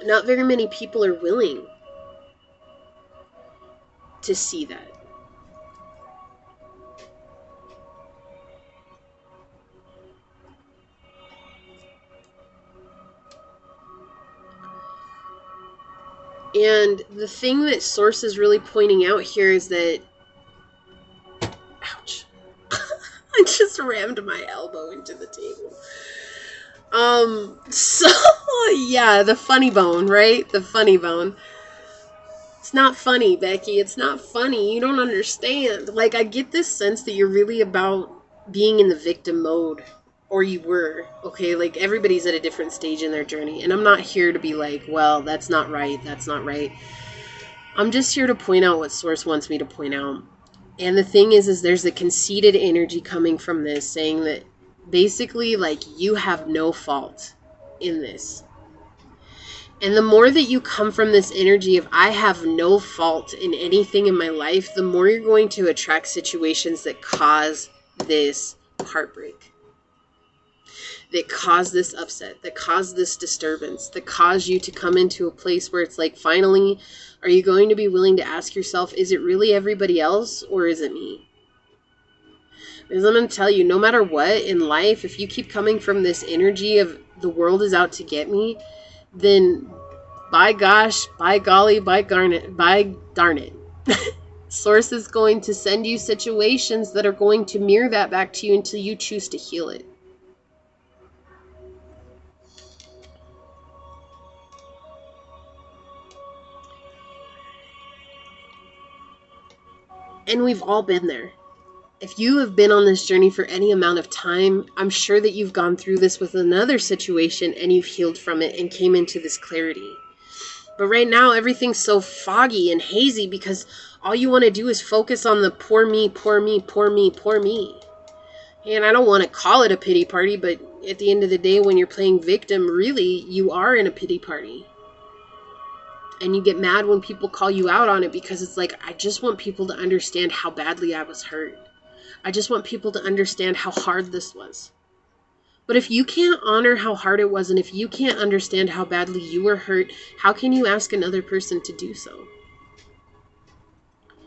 Not very many people are willing to see that. And the thing that Source is really pointing out here is that, ouch, I just rammed my elbow into the table. So, yeah, the funny bone, right? The funny bone. It's not funny, Becky. It's not funny. You don't understand. Like, I get this sense that you're really about being in the victim mode. Or you were, okay? Like, everybody's at a different stage in their journey. And I'm not here to be like, well, that's not right. That's not right. I'm just here to point out what Source wants me to point out. And the thing is there's a conceited energy coming from this saying that basically, like, you have no fault in this. And the more that you come from this energy of I have no fault in anything in my life, the more you're going to attract situations that cause this heartbreak, that cause this upset, that cause this disturbance, that cause you to come into a place where it's like, finally, are you going to be willing to ask yourself, is it really everybody else or is it me? Because I'm going to tell you, no matter what in life, if you keep coming from this energy of the world is out to get me, then by gosh, by golly, by darn it, Source is going to send you situations that are going to mirror that back to you until you choose to heal it. And we've all been there. If you have been on this journey for any amount of time, I'm sure that you've gone through this with another situation and you've healed from it and came into this clarity. But right now, everything's so foggy and hazy because all you want to do is focus on the poor me, poor me, poor me, poor me. And I don't want to call it a pity party, but at the end of the day, when you're playing victim, really, you are in a pity party. And you get mad when people call you out on it because it's like, I just want people to understand how badly I was hurt. I just want people to understand how hard this was. But if you can't honor how hard it was, and if you can't understand how badly you were hurt, how can you ask another person to do so?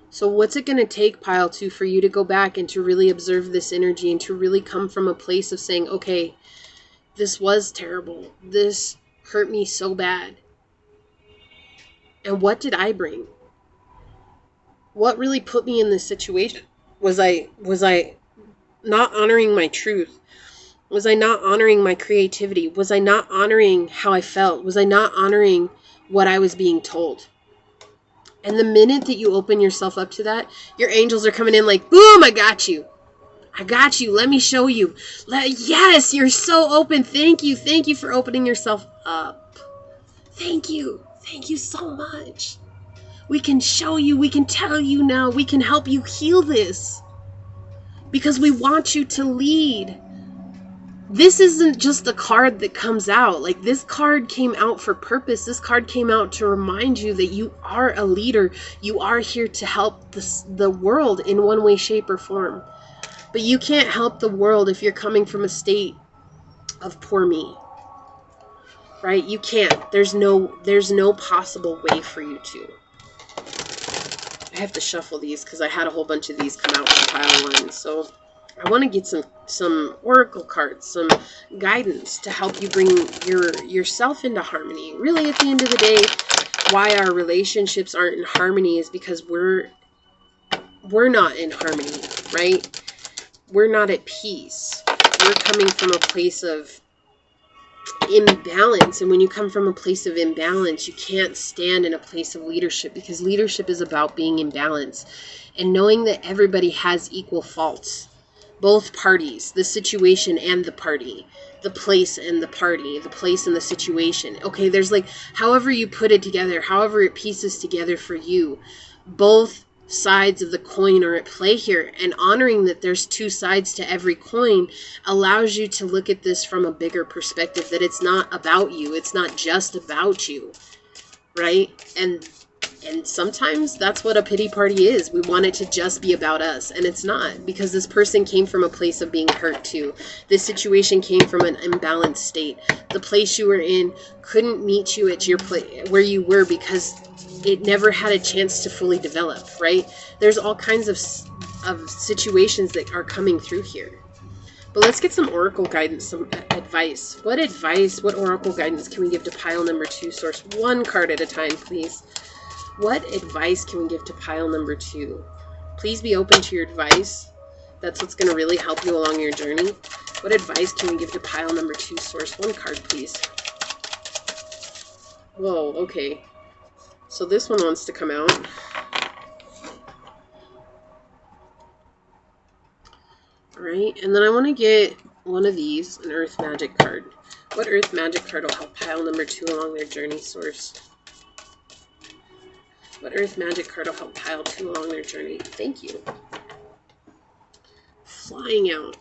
So what's it going to take, pile 2, for you to go back and to really observe this energy and to really come from a place of saying, okay, this was terrible. This hurt me so bad. And what did I bring? What really put me in this situation? Was I not honoring my truth? Was I not honoring my creativity? Was I not honoring how I felt? Was I not honoring what I was being told? And the minute that you open yourself up to that, your angels are coming in like, boom, I got you. I got you. Let me show you. Yes, you're so open. Thank you. Thank you for opening yourself up. Thank you. Thank you so much. We can show you. We can tell you now. We can help you heal this. Because we want you to lead. This isn't just a card that comes out. Like, this card came out for purpose. This card came out to remind you that you are a leader. You are here to help the world in one way, shape, or form. But you can't help the world if you're coming from a state of poor me. Right? You can't. There's no possible way for you to. I have to shuffle these because I had a whole bunch of these come out from pile one. So I want to get some oracle cards, some guidance to help you bring yourself into harmony. Really, at the end of the day, why our relationships aren't in harmony is because we're not in harmony, right? We're not at peace. We're coming from a place of imbalance. And when you come from a place of imbalance, you can't stand in a place of leadership, because leadership is about being in balance and knowing that everybody has equal faults. Both parties, the situation and the party, the place and the party, the place and the situation. Okay, there's like, however you put it together, however it pieces together for you, both sides of the coin are at play here. And honoring that there's two sides to every coin allows you to look at this from a bigger perspective, that it's not about you. It's not just about you, right? And sometimes that's what a pity party is. We want it to just be about us, and it's not, because this person came from a place of being hurt too. This situation came from an imbalanced state. The place you were in couldn't meet you at your place where you were because it never had a chance to fully develop, right? There's all kinds of situations that are coming through here. But let's get some oracle guidance, some advice. What oracle guidance can we give to pile number 2? Source one card at a time, please. What advice can we give to pile number 2? Please be open to your advice. That's what's going to really help you along your journey. What advice can we give to pile number 2? Source one card, please. Whoa, okay. So this one wants to come out. Alright, and then I want to get one of these, an Earth Magic card. What Earth Magic card will help pile number 2 along their journey, Source? What Earth Magic card will help pile 2 along their journey? Thank you. Flying out.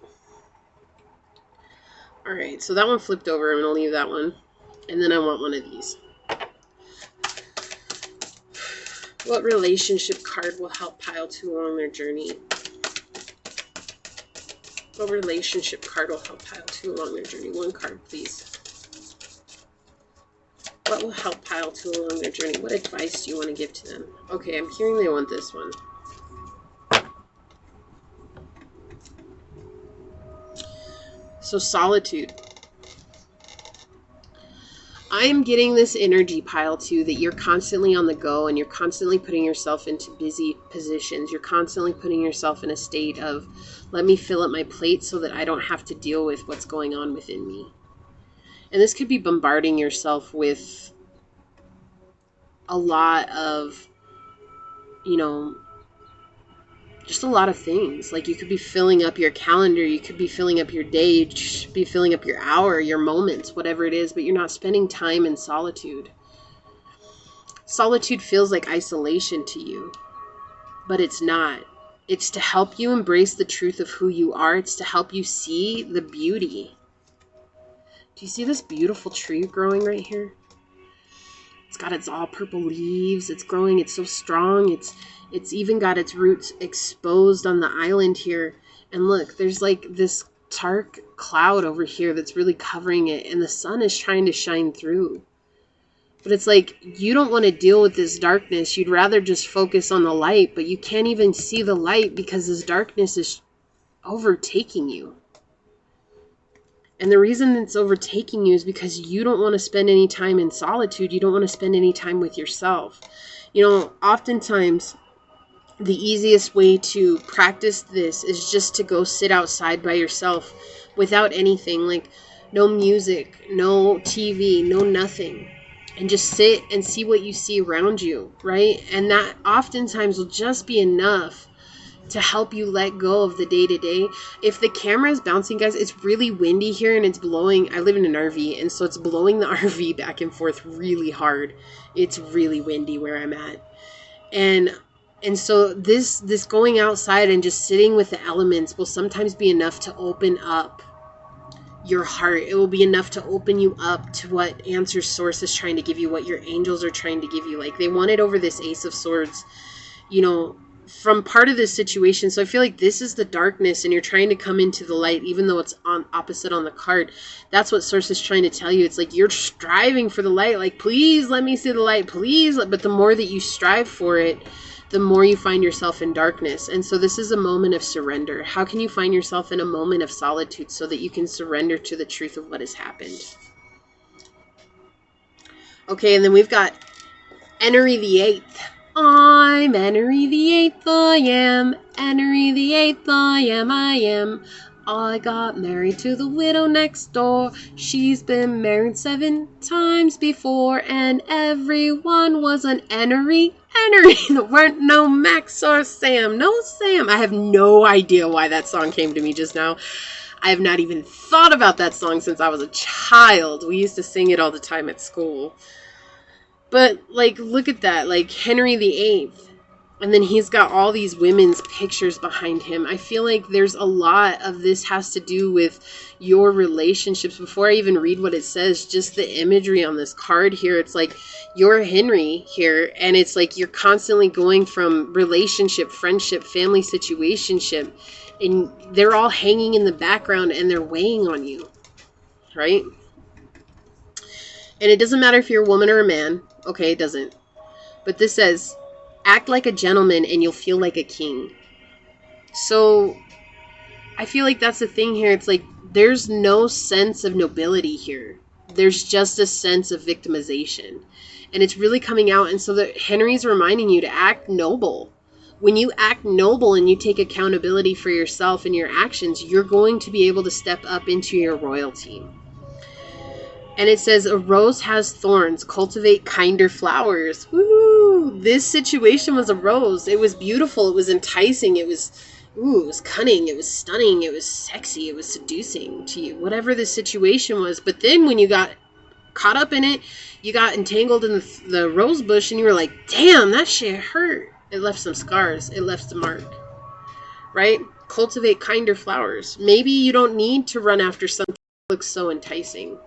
Alright, so that one flipped over. I'm going to leave that one. And then I want one of these. What relationship card will help pile 2 along their journey? What relationship card will help pile 2 along their journey? One card, please. What will help pile 2 along their journey? What advice do you want to give to them? Okay, I'm hearing they want this one. So solitude. I'm getting this energy, pile 2, that you're constantly on the go and you're constantly putting yourself into busy positions. You're constantly putting yourself in a state of, let me fill up my plate so that I don't have to deal with what's going on within me. And this could be bombarding yourself with a lot of, just a lot of things. Like, you could be filling up your calendar, you could be filling up your day, you could be filling up your hour, your moments, whatever it is, but you're not spending time in solitude. Solitude feels like isolation to you, but it's not. It's to help you embrace the truth of who you are. It's to help you see the beauty. Do you see this beautiful tree growing right here? It's got its all purple leaves. It's growing. It's so strong. It's even got its roots exposed on the island here. And look, there's like this dark cloud over here that's really covering it. And the sun is trying to shine through. But it's like, you don't want to deal with this darkness. You'd rather just focus on the light. But you can't even see the light because this darkness is overtaking you. And the reason it's overtaking you is because you don't want to spend any time in solitude. You don't want to spend any time with yourself. You know, oftentimes the easiest way to practice this is just to go sit outside by yourself without anything, like no music, no TV, no nothing. And just sit and see what you see around you, right? And that oftentimes will just be enough to help you let go of the day-to-day. If the camera is bouncing, guys, it's really windy here and it's blowing. I live in an RV, and so it's blowing the RV back and forth really hard. It's really windy where I'm at. And so this going outside and just sitting with the elements will sometimes be enough to open up your heart. It will be enough to open you up to what answer source is trying to give you, what your angels are trying to give you. Like, they wanted over this Ace of Swords, you know, from part of this situation. So I feel like this is the darkness and you're trying to come into the light, even though it's on opposite on the card. That's what source is trying to tell you. It's like you're striving for the light, like, please let me see the light, please. But the more that you strive for it, the more you find yourself in darkness. And so this is a moment of surrender. How can you find yourself in a moment of solitude so that you can surrender to the truth of what has happened? Okay, and then we've got Henry VIII. I'm Henry VIII, I am. Henry VIII, I am. I got married to the widow next door. She's been married 7 times before, and everyone was an Henry. There weren't no Max or Sam. No Sam. I have no idea why that song came to me just now. I have not even thought about that song since I was a child. We used to sing it all the time at school. But, like, look at that. Like, Henry VIII. And then he's got all these women's pictures behind him. I feel like there's a lot of this has to do with your relationships. Before I even read what it says, just the imagery on this card here, it's like you're Henry here, and it's like you're constantly going from relationship, friendship, family situationship, and they're all hanging in the background and they're weighing on you, right? And it doesn't matter if you're a woman or a man. Okay, it doesn't. But this says, act like a gentleman and you'll feel like a king. So I feel like that's the thing here. It's like there's no sense of nobility here. There's just a sense of victimization. And it's really coming out. And so that Henry's reminding you to act noble. When you act noble and you take accountability for yourself and your actions, you're going to be able to step up into your royalty. And it says, a rose has thorns. Cultivate kinder flowers. Woo! This situation was a rose. It was beautiful. It was enticing. It was cunning. It was stunning. It was sexy. It was seducing to you. Whatever the situation was. But then when you got caught up in it, you got entangled in the rose bush and you were like, damn, that shit hurt. It left some scars. It left a mark. Right? Cultivate kinder flowers. Maybe you don't need to run after something that looks so enticing.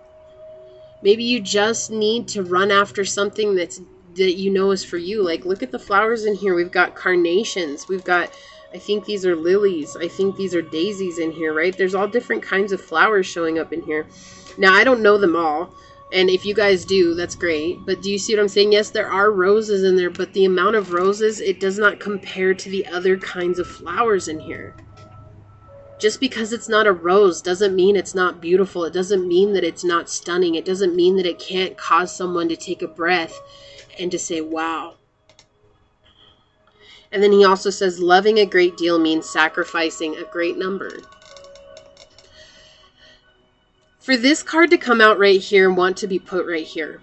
Maybe you just need to run after something that you know is for you. Like, look at the flowers in here. We've got carnations. We've got, I think these are lilies. I think these are daisies in here, right? There's all different kinds of flowers showing up in here. Now, I don't know them all. And if you guys do, that's great. But do you see what I'm saying? Yes, there are roses in there, but the amount of roses, it does not compare to the other kinds of flowers in here. Just because it's not a rose doesn't mean it's not beautiful. It doesn't mean that it's not stunning. It doesn't mean that it can't cause someone to take a breath and to say, wow. And then he also says, loving a great deal means sacrificing a great number. For this card to come out right here and want to be put right here,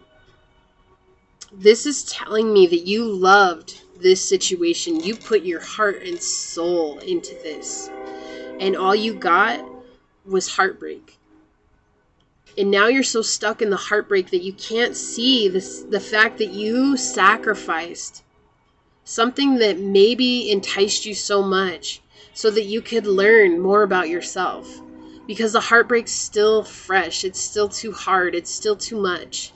this is telling me that you loved this situation. You put your heart and soul into this. And all you got was heartbreak. And now you're so stuck in the heartbreak that you can't see the fact that you sacrificed something that maybe enticed you so much so that you could learn more about yourself. Because the heartbreak's still fresh. It's still too hard. It's still too much.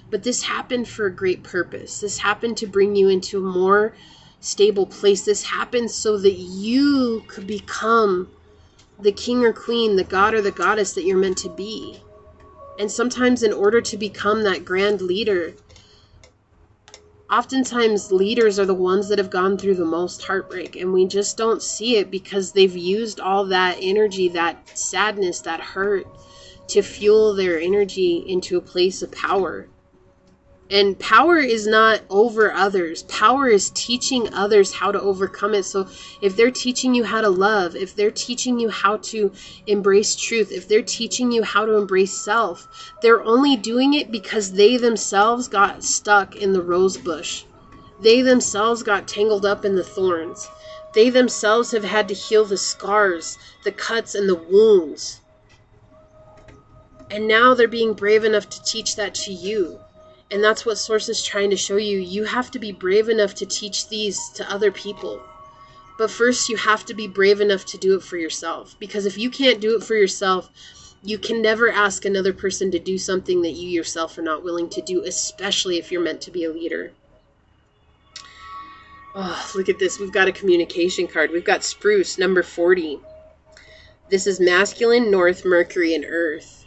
But this happened for a great purpose. This happened to bring you into a more stable place. This happened so that you could become the king or queen, the god or the goddess that you're meant to be. And sometimes in order to become that grand leader, oftentimes leaders are the ones that have gone through the most heartbreak, and we just don't see it because they've used all that energy, that sadness, that hurt to fuel their energy into a place of power. And power is not over others. Power is teaching others how to overcome it. So if they're teaching you how to love, if they're teaching you how to embrace truth, if they're teaching you how to embrace self, they're only doing it because they themselves got stuck in the rose bush. They themselves got tangled up in the thorns. They themselves have had to heal the scars, the cuts, and the wounds. And now they're being brave enough to teach that to you. And that's what Source is trying to show you. You have to be brave enough to teach these to other people. But first, you have to be brave enough to do it for yourself. Because if you can't do it for yourself, you can never ask another person to do something that you yourself are not willing to do, especially if you're meant to be a leader. Oh, look at this. We've got a communication card. We've got Spruce, number 40. This is masculine, North, Mercury, and Earth.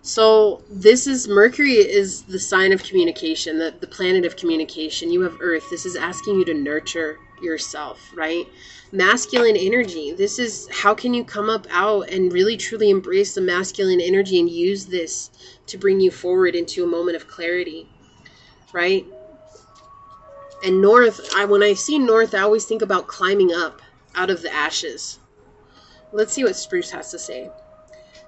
So this is, Mercury is the sign of communication, the planet of communication. You have Earth. This is asking you to nurture yourself, right? Masculine energy. This is, how can you come up out and really truly embrace the masculine energy and use this to bring you forward into a moment of clarity, right? And North, when I see North, I always think about climbing up out of the ashes. Let's see what Spruce has to say.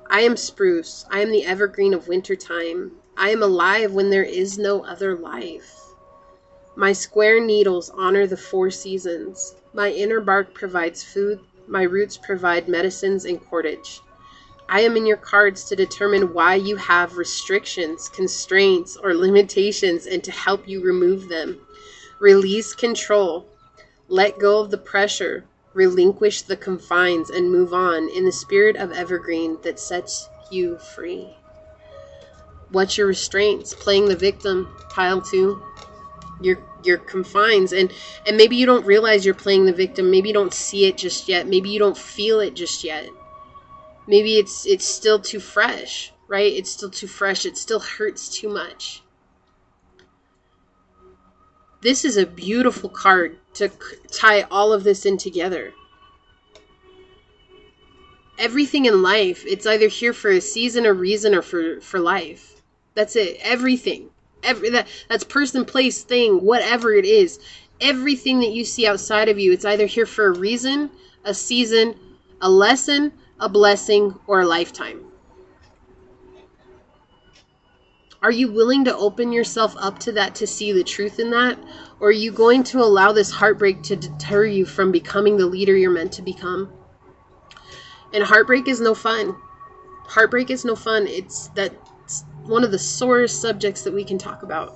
I am Spruce. I am the evergreen of wintertime. I am alive when there is no other life. My square needles honor the 4 seasons. My inner bark provides food. My roots provide medicines and cordage. I am in your cards to determine why you have restrictions, constraints, or limitations, and to help you remove them. Release control. Let go of the pressure. Relinquish the confines and move on in the spirit of evergreen that sets you free. What's your restraints? Playing the victim, pile 2. Your confines, and maybe you don't realize you're playing the victim. Maybe you don't see it just yet. Maybe you don't feel it just yet. Maybe it's still too fresh, right? It's still too fresh. It still hurts too much. This is a beautiful card to tie all of this in together. Everything in life, it's either here for a season, a reason, or for life. That's it. Everything. That's person, place, thing, whatever it is. Everything that you see outside of you, it's either here for a reason, a season, a lesson, a blessing, or a lifetime. Are you willing to open yourself up to that, to see the truth in that? Or are you going to allow this heartbreak to deter you from becoming the leader you're meant to become? And heartbreak is no fun. Heartbreak is no fun. It's one of the sorest subjects that we can talk about.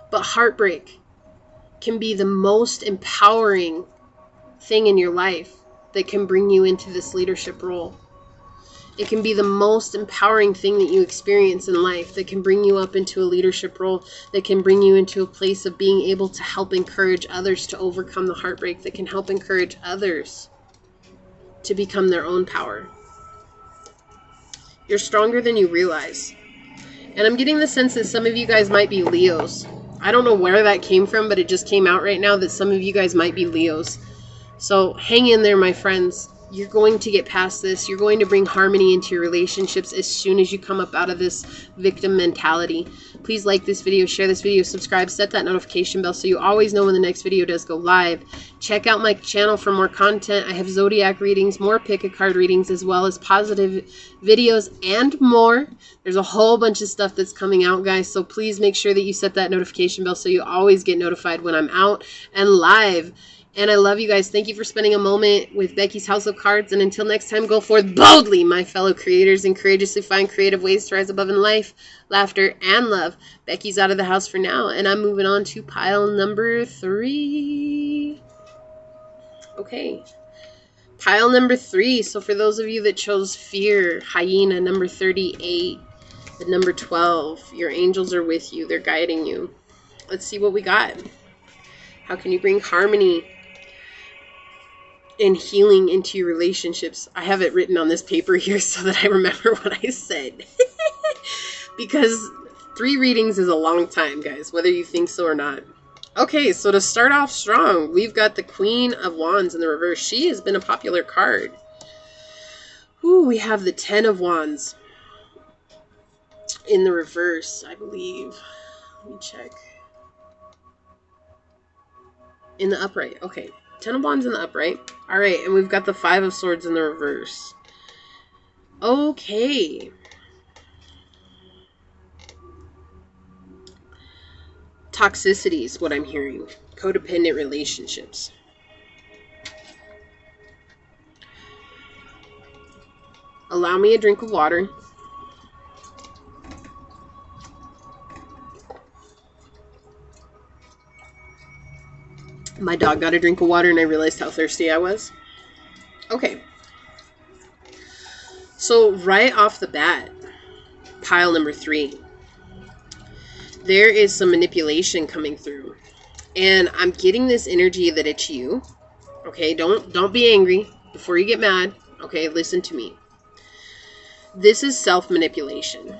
But heartbreak can be the most empowering thing in your life that can bring you into this leadership role. It can be the most empowering thing that you experience in life that can bring you up into a leadership role, that can bring you into a place of being able to help encourage others to overcome the heartbreak, that can help encourage others to become their own power. You're stronger than you realize. And I'm getting the sense that some of you guys might be Leos. I don't know where that came from, but it just came out right now that some of you guys might be Leos. So hang in there, my friends. You're going to get past this. You're going to bring harmony into your relationships as soon as you come up out of this victim mentality. Please like this video, share this video, subscribe, set that notification bell so you always know when the next video does go live. Check out my channel for more content. I have zodiac readings, more pick-a-card readings, as well as positive videos and more. There's a whole bunch of stuff that's coming out, guys, so please make sure that you set that notification bell so you always get notified when I'm out and live. And I love you guys. Thank you for spending a moment with Becky's House of Cards. And until next time, go forth boldly, my fellow creators, and courageously find creative ways to rise above in life, laughter, and love. Becky's out of the house for now, and I'm moving on to pile number 3. Okay. Pile number 3. So for those of you that chose fear, hyena, number 38, and number 12, your angels are with you. They're guiding you. Let's see what we got. How can you bring harmony and healing into your relationships? I have it written on this paper here so that I remember what I said. Because 3 readings is a long time, guys, whether you think so or not. Okay, so to start off strong, we've got the Queen of Wands in the reverse. She has been a popular card. Ooh, we have the 10 of Wands. in the reverse, I believe. Let me check. In the upright. Okay. 10 of Wands in the upright. All right. And we've got the 5 of Swords in the reverse. Okay. Toxicity is what I'm hearing. Codependent relationships. Allow me a drink of water. My dog got a drink of water and I realized how thirsty I was. Okay. So right off the bat, pile number 3, there is some manipulation coming through. And I'm getting this energy that it's you. Okay, don't be angry before you get mad. Okay, listen to me. This is self-manipulation.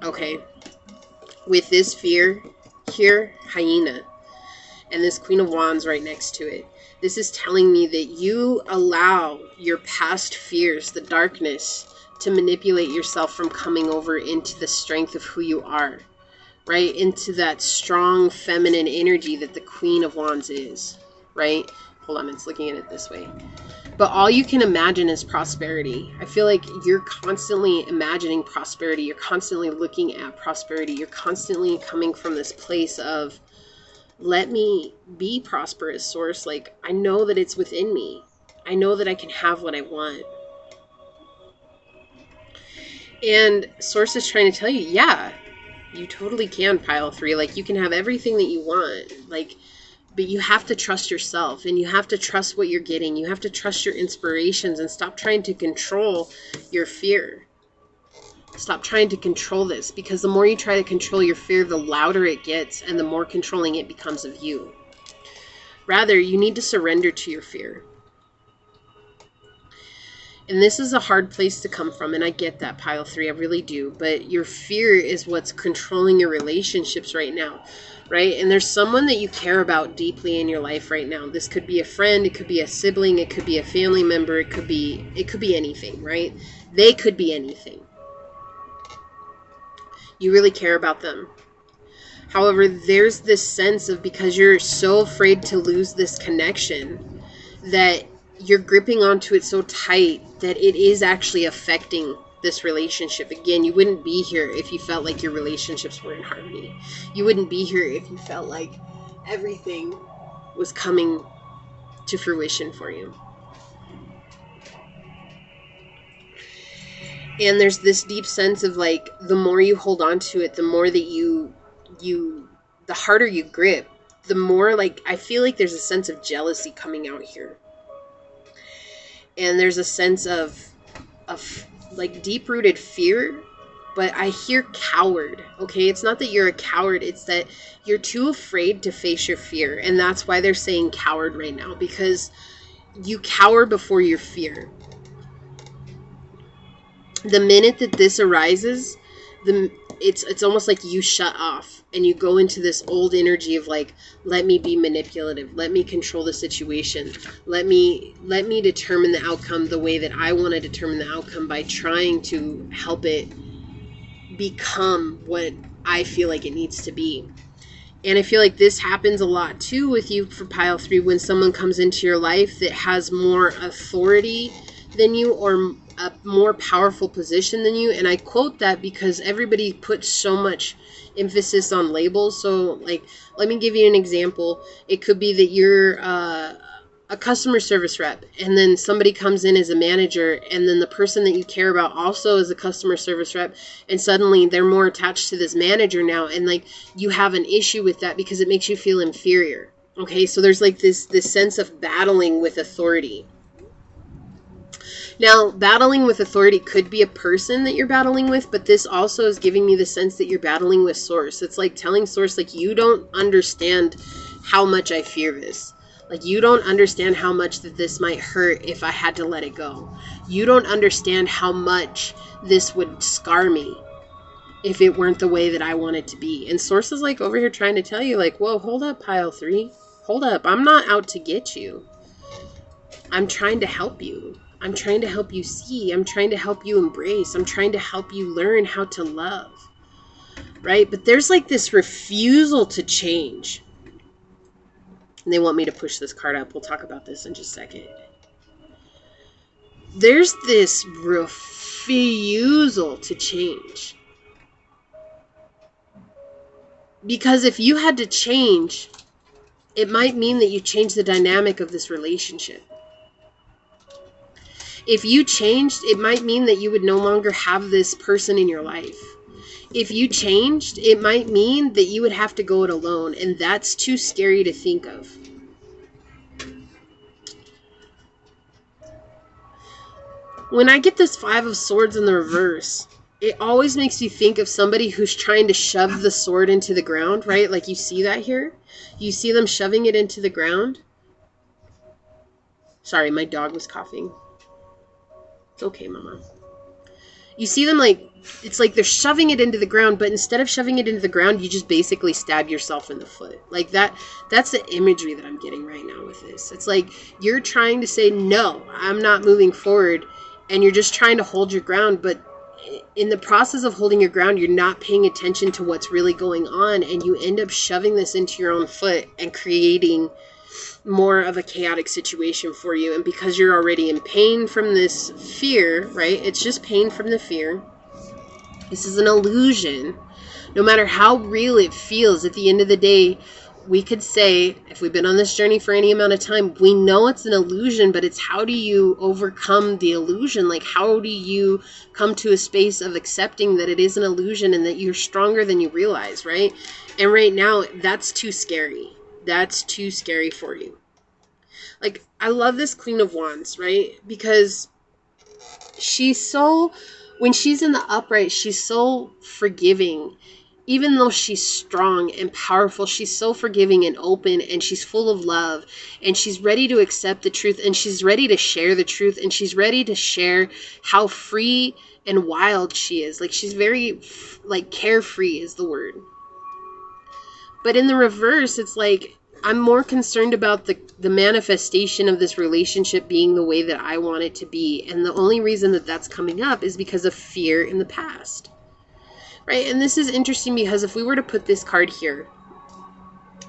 Okay. With this fear here, hyena, and this Queen of Wands right next to it. This is telling me that you allow your past fears, the darkness, to manipulate yourself from coming over into the strength of who you are, right? Into that strong feminine energy that the Queen of Wands is, right? Hold on, it's looking at it this way. But all you can imagine is prosperity. I feel like you're constantly imagining prosperity. You're constantly looking at prosperity. You're constantly coming from this place of, let me be prosperous, Source. Like, I know that it's within me. I know that I can have what I want. And Source is trying to tell you, yeah, you totally can, pile 3. Like, you can have everything that you want. Like, but you have to trust yourself, and you have to trust what you're getting. You have to trust your inspirations and stop trying to control your fear. Stop trying to control this, because the more you try to control your fear, the louder it gets and the more controlling it becomes of you. Rather, you need to surrender to your fear. And this is a hard place to come from, and I get that, pile 3, I really do. But your fear is what's controlling your relationships right now, right? And there's someone that you care about deeply in your life right now. This could be a friend, it could be a sibling, it could be a family member, it could be anything, right? They could be anything. You really care about them. However, there's this sense of, because you're so afraid to lose this connection, that you're gripping onto it so tight that it is actually affecting this relationship. Again, you wouldn't be here if you felt like your relationships were in harmony. You wouldn't be here if you felt like everything was coming to fruition for you. And there's this deep sense of, like, the more you hold on to it, the more that the harder you grip, the more, like, I feel like there's a sense of jealousy coming out here. And there's a sense of like deep-rooted fear, but I hear coward. Okay, it's not that you're a coward, it's that you're too afraid to face your fear. And that's why they're saying coward right now, because you cower before your fear. The minute that this arises, it's almost like you shut off and you go into this old energy of, like, let me be manipulative, let me control the situation, let me determine the outcome the way that I want to determine the outcome, by trying to help it become what I feel like it needs to be. And I feel like this happens a lot too with you for pile 3, when someone comes into your life that has more authority than you, or a more powerful position than you. And I quote that because everybody puts so much emphasis on labels. So, like, let me give you an example. It could be that you're a customer service rep, and then somebody comes in as a manager, and then the person that you care about also is a customer service rep, and suddenly they're more attached to this manager now, and, like, you have an issue with that because it makes you feel inferior. Okay, so there's, like, this sense of battling with authority. Now, battling with authority could be a person that you're battling with, but this also is giving me the sense that you're battling with Source. It's like telling Source, like, you don't understand how much I fear this. Like, you don't understand how much that this might hurt if I had to let it go. You don't understand how much this would scar me if it weren't the way that I want it to be. And Source is, like, over here trying to tell you, like, whoa, hold up, pile 3. Hold up. I'm not out to get you. I'm trying to help you. I'm trying to help you see. I'm trying to help you embrace. I'm trying to help you learn how to love. right? But there's like this refusal to change. And they want me to push this card up. We'll talk about this in just a second. There's this refusal to change. Because if you had to change, it might mean that you change the dynamic of this relationship. If you changed, it might mean that you would no longer have this person in your life. If you changed, it might mean that you would have to go it alone, and that's too scary to think of. When I get this 5 of Swords in the reverse, it always makes you think of somebody who's trying to shove the sword into the ground, right? Like you see that here? You see them shoving it into the ground? Sorry, my dog was coughing. It's okay, Mama. You see them like, it's like they're shoving it into the ground, but instead of shoving it into the ground, you just basically stab yourself in the foot. Like that's the imagery that I'm getting right now with this. It's like you're trying to say, no, I'm not moving forward, and you're just trying to hold your ground, but in the process of holding your ground, you're not paying attention to what's really going on, and you end up shoving this into your own foot and creating more of a chaotic situation for you. And because you're already in pain from this fear, right? It's just pain from the fear. This is an illusion. No matter how real it feels, at the end of the day, we could say, if we've been on this journey for any amount of time, we know it's an illusion, but it's how do you overcome the illusion? Like, how do you come to a space of accepting that it is an illusion and that you're stronger than you realize, right? And right now, that's too scary. That's too scary for you. Like, I love this Queen of Wands, right? Because she's so, when she's in the upright, she's so forgiving. Even though she's strong and powerful, she's so forgiving and open, and she's full of love, and she's ready to accept the truth, and she's ready to share the truth, and she's ready to share how free and wild she is. Like, she's very, like, carefree is the word. But in the reverse, it's like, I'm more concerned about the manifestation of this relationship being the way that I want it to be. And the only reason that that's coming up is because of fear in the past. Right? And this is interesting because if we were to put this card here,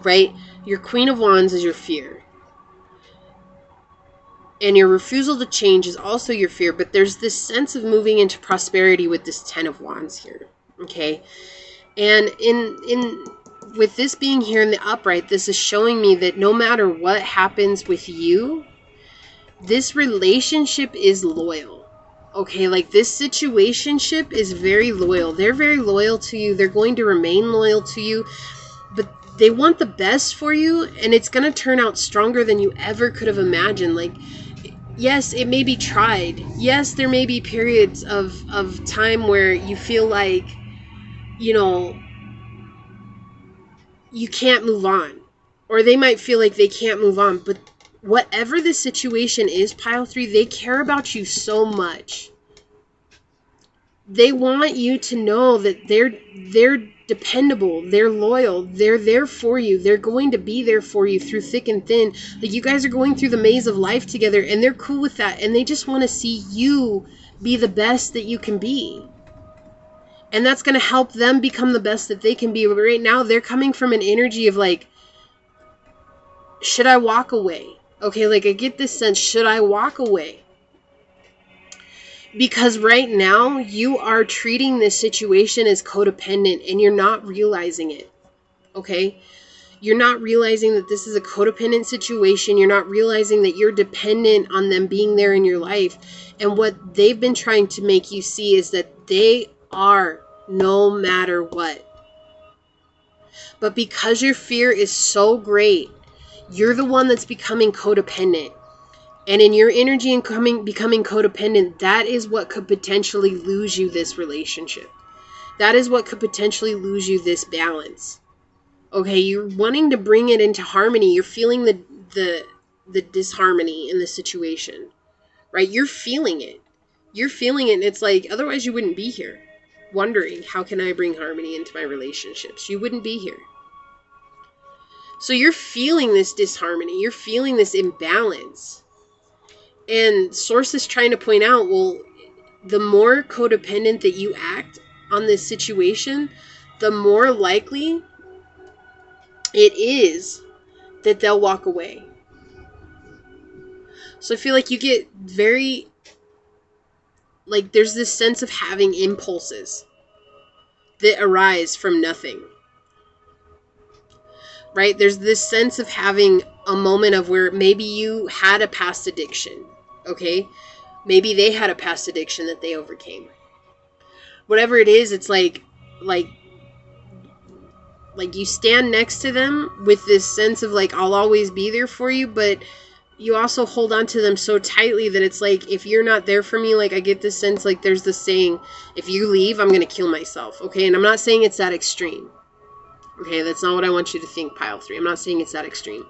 right? Your Queen of Wands is your fear. And your refusal to change is also your fear. But there's this sense of moving into prosperity with this 10 of Wands here. Okay? And with this being here in the upright, this is showing me that no matter what happens with you, this relationship is loyal. Okay, like this situationship is very loyal. They're very loyal to you. They're going to remain loyal to you. But they want the best for you, and it's going to turn out stronger than you ever could have imagined. Like, yes, it may be tried. Yes, there may be periods of time where you feel like, you know, you can't move on, or they might feel like they can't move on. But whatever the situation is, Pile 3, they care about you so much. They want you to know that they're dependable, they're loyal, they're there for you, they're going to be there for you through thick and thin. Like, you guys are going through the maze of life together, and they're cool with that, and they just want to see you be the best that you can be. And that's going to help them become the best that they can be. But right now, they're coming from an energy of like, should I walk away? Okay, like I get this sense, should I walk away? Because right now, you are treating this situation as codependent, and you're not realizing it. Okay? You're not realizing that this is a codependent situation. You're not realizing that you're dependent on them being there in your life. And what they've been trying to make you see is that they are no matter what. But because your fear is so great, you're the one that's becoming codependent. And in your energy and becoming codependent, that is what could potentially lose you this relationship. That is what could potentially lose you this balance. Okay, you're wanting to bring it into harmony. You're feeling the disharmony in the situation, right? You're feeling it. You're feeling it, and it's like, otherwise you wouldn't be here wondering, how can I bring harmony into my relationships? You wouldn't be here. So you're feeling this disharmony. You're feeling this imbalance. And Source is trying to point out, well, the more codependent that you act on this situation, the more likely it is that they'll walk away. So I feel like you get very, like, there's this sense of having impulses that arise from nothing. Right? There's this sense of having a moment of where maybe you had a past addiction. Okay? Maybe they had a past addiction that they overcame. Whatever it is, it's like you stand next to them with this sense of like, I'll always be there for you, but you also hold on to them so tightly that it's like, if you're not there for me, like, I get this sense, like, there's this saying, if you leave, I'm going to kill myself. Okay? And I'm not saying it's that extreme. Okay? That's not what I want you to think, pile 3. I'm not saying it's that extreme.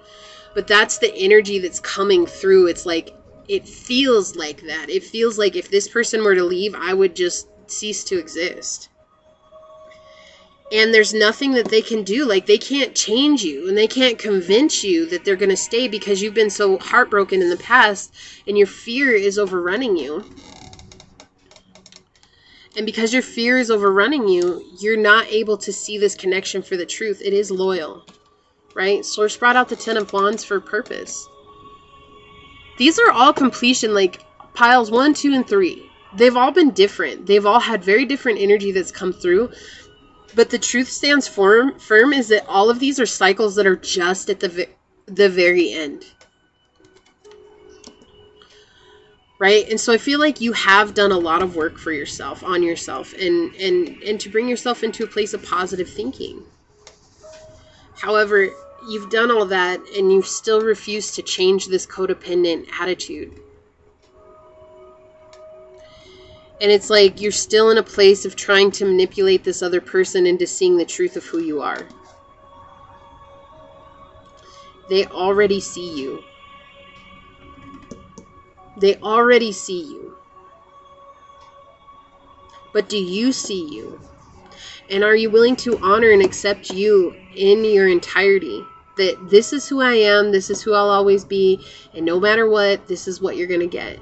But that's the energy that's coming through. It's like, it feels like that. It feels like if this person were to leave, I would just cease to exist. And there's nothing that they can do. Like, they can't change you, and they can't convince you that they're going to stay because you've been so heartbroken in the past and your fear is overrunning you. And because your fear is overrunning you, you're not able to see this connection for the truth. It is loyal, right? Source brought out the 10 of Wands for a purpose. These are all completion, like piles 1, 2, and 3. They've all been different. They've all had very different energy that's come through. But the truth stands firm is that all of these are cycles that are just at the very end. Right? And so I feel like you have done a lot of work for yourself, on yourself, and to bring yourself into a place of positive thinking. However, you've done all that and you still refuse to change this codependent attitude. And it's like you're still in a place of trying to manipulate this other person into seeing the truth of who you are. They already see you. They already see you. But do you see you? And are you willing to honor and accept you in your entirety? That this is who I am, this is who I'll always be, and no matter what, this is what you're going to get.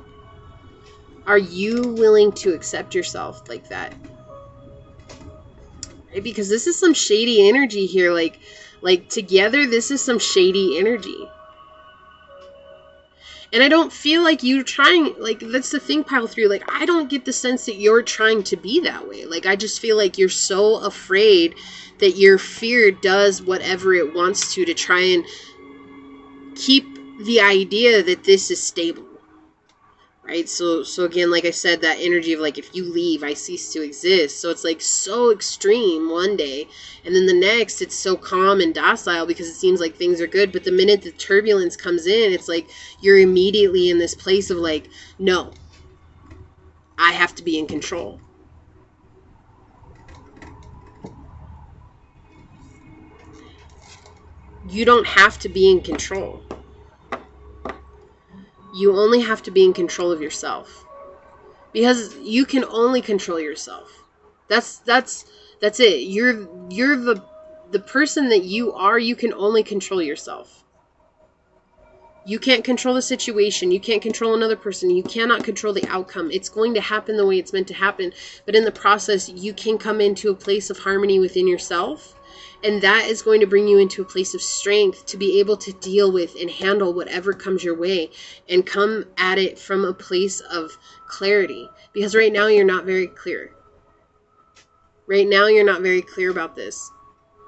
Are you willing to accept yourself like that? Right? Because this is some shady energy here. Like together, this is some shady energy. And I don't feel like you're trying, like, that's the thing, pile 3. Like, I don't get the sense that you're trying to be that way. Like, I just feel like you're so afraid that your fear does whatever it wants to try and keep the idea that this is stable. Right? So again, like I said, that energy of like, if you leave, I cease to exist. So it's like so extreme one day, and then the next it's so calm and docile because it seems like things are good. But the minute the turbulence comes in, it's like you're immediately in this place of like, no, I have to be in control. You don't have to be in control. You only have to be in control of yourself, because you can only control yourself. That's it. You're the person that you are. You can only control yourself. You can't control the situation. You can't control another person. You cannot control the outcome. It's going to happen the way it's meant to happen. But in the process, you can come into a place of harmony within yourself. And that is going to bring you into a place of strength to be able to deal with and handle whatever comes your way and come at it from a place of clarity. Because right now you're not very clear. Right now you're not very clear about this.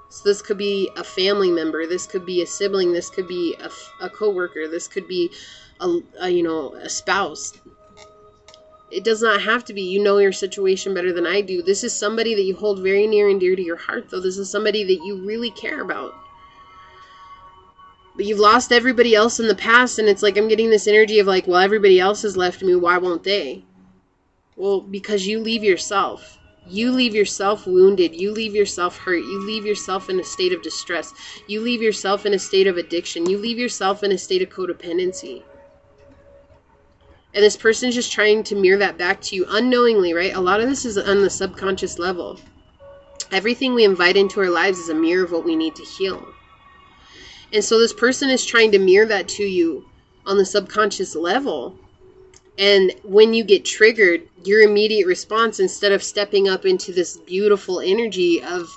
So this could be a family member. This could be a sibling. This could be a coworker. This could be a spouse. It does not have to be. You know your situation better than I do. This is somebody that you hold very near and dear to your heart, though. This is somebody that you really care about. But you've lost everybody else in the past, and it's like I'm getting this energy of like, well, everybody else has left me. Why won't they? Well, because you leave yourself. You leave yourself wounded. You leave yourself hurt. You leave yourself in a state of distress. You leave yourself in a state of addiction. You leave yourself in a state of codependency. And this person's just trying to mirror that back to you unknowingly, right? A lot of this is on the subconscious level. Everything we invite into our lives is a mirror of what we need to heal. And so this person is trying to mirror that to you on the subconscious level. And when you get triggered, your immediate response, instead of stepping up into this beautiful energy of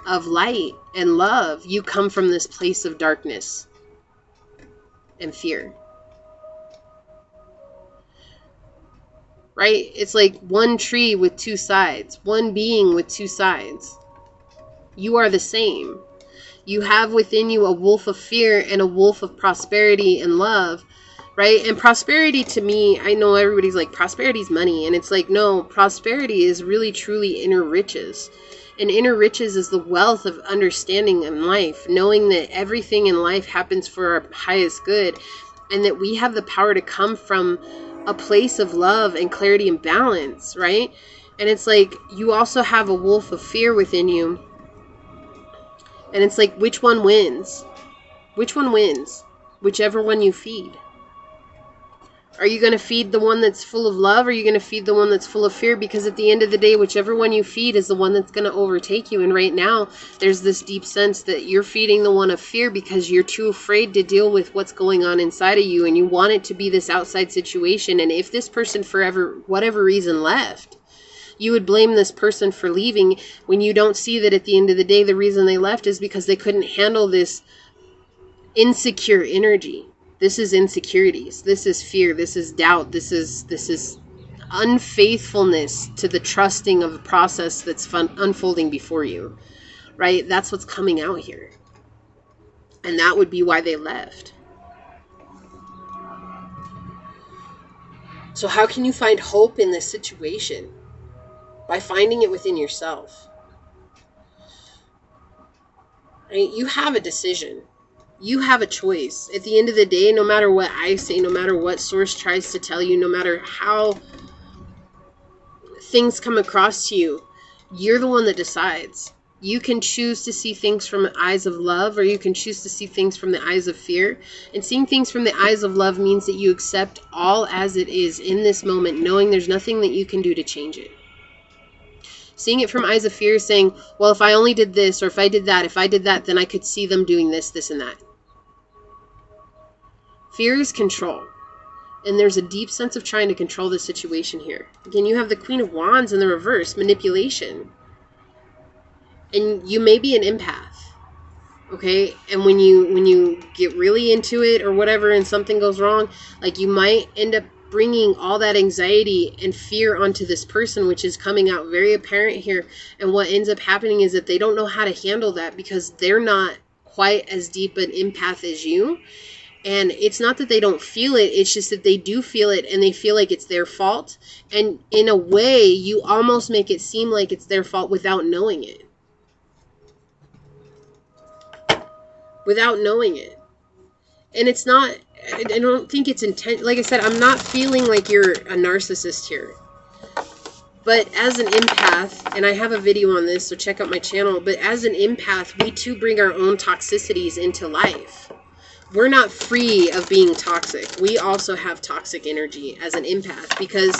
of light and love, you come from this place of darkness and fear. Right? It's like one tree with two sides, one being with two sides. You are the same. You have within you a wolf of fear and a wolf of prosperity and love, right? And prosperity, to me, I know everybody's like, prosperity is money. And it's like, no, prosperity is really truly inner riches. And inner riches is the wealth of understanding in life, knowing that everything in life happens for our highest good, and that we have the power to come from a place of love and clarity and balance, right? And it's like, you also have a wolf of fear within you. And it's like, which one wins? Which one wins? Whichever one you feed. Are you going to feed the one that's full of love, or are you going to feed the one that's full of fear? Because at the end of the day, whichever one you feed is the one that's going to overtake you. And right now, there's this deep sense that you're feeding the one of fear because you're too afraid to deal with what's going on inside of you. And you want it to be this outside situation. And if this person, for whatever reason, left, you would blame this person for leaving, when you don't see that at the end of the day, the reason they left is because they couldn't handle this insecure energy. This is insecurities. This is fear. This is doubt. This is unfaithfulness to the trusting of the process that's unfolding before you, right? That's what's coming out here. And that would be why they left. So how can you find hope in this situation? By finding it within yourself. Right? You have a decision. You have a choice. At the end of the day, no matter what I say, no matter what source tries to tell you, no matter how things come across to you, you're the one that decides. You can choose to see things from the eyes of love, or you can choose to see things from the eyes of fear. And seeing things from the eyes of love means that you accept all as it is in this moment, knowing there's nothing that you can do to change it. Seeing it from eyes of fear, saying, well, if I only did this, or if I did that, then I could see them doing this, this, and that. Fear is control. And there's a deep sense of trying to control the situation here. Again, you have the Queen of Wands in the reverse, manipulation. And you may be an empath. Okay? And when you get really into it or whatever and something goes wrong, like, you might end up bringing all that anxiety and fear onto this person, which is coming out very apparent here. And what ends up happening is that they don't know how to handle that because they're not quite as deep an empath as you. And it's not that they don't feel it, it's just that they do feel it and they feel like it's their fault. And in a way, you almost make it seem like it's their fault without knowing it. Without knowing it. And it's not, I don't think it's intent. Like I said, I'm not feeling like you're a narcissist here. But as an empath, and I have a video on this, so check out my channel. But as an empath, we too bring our own toxicities into life. We're not free of being toxic. We also have toxic energy as an empath because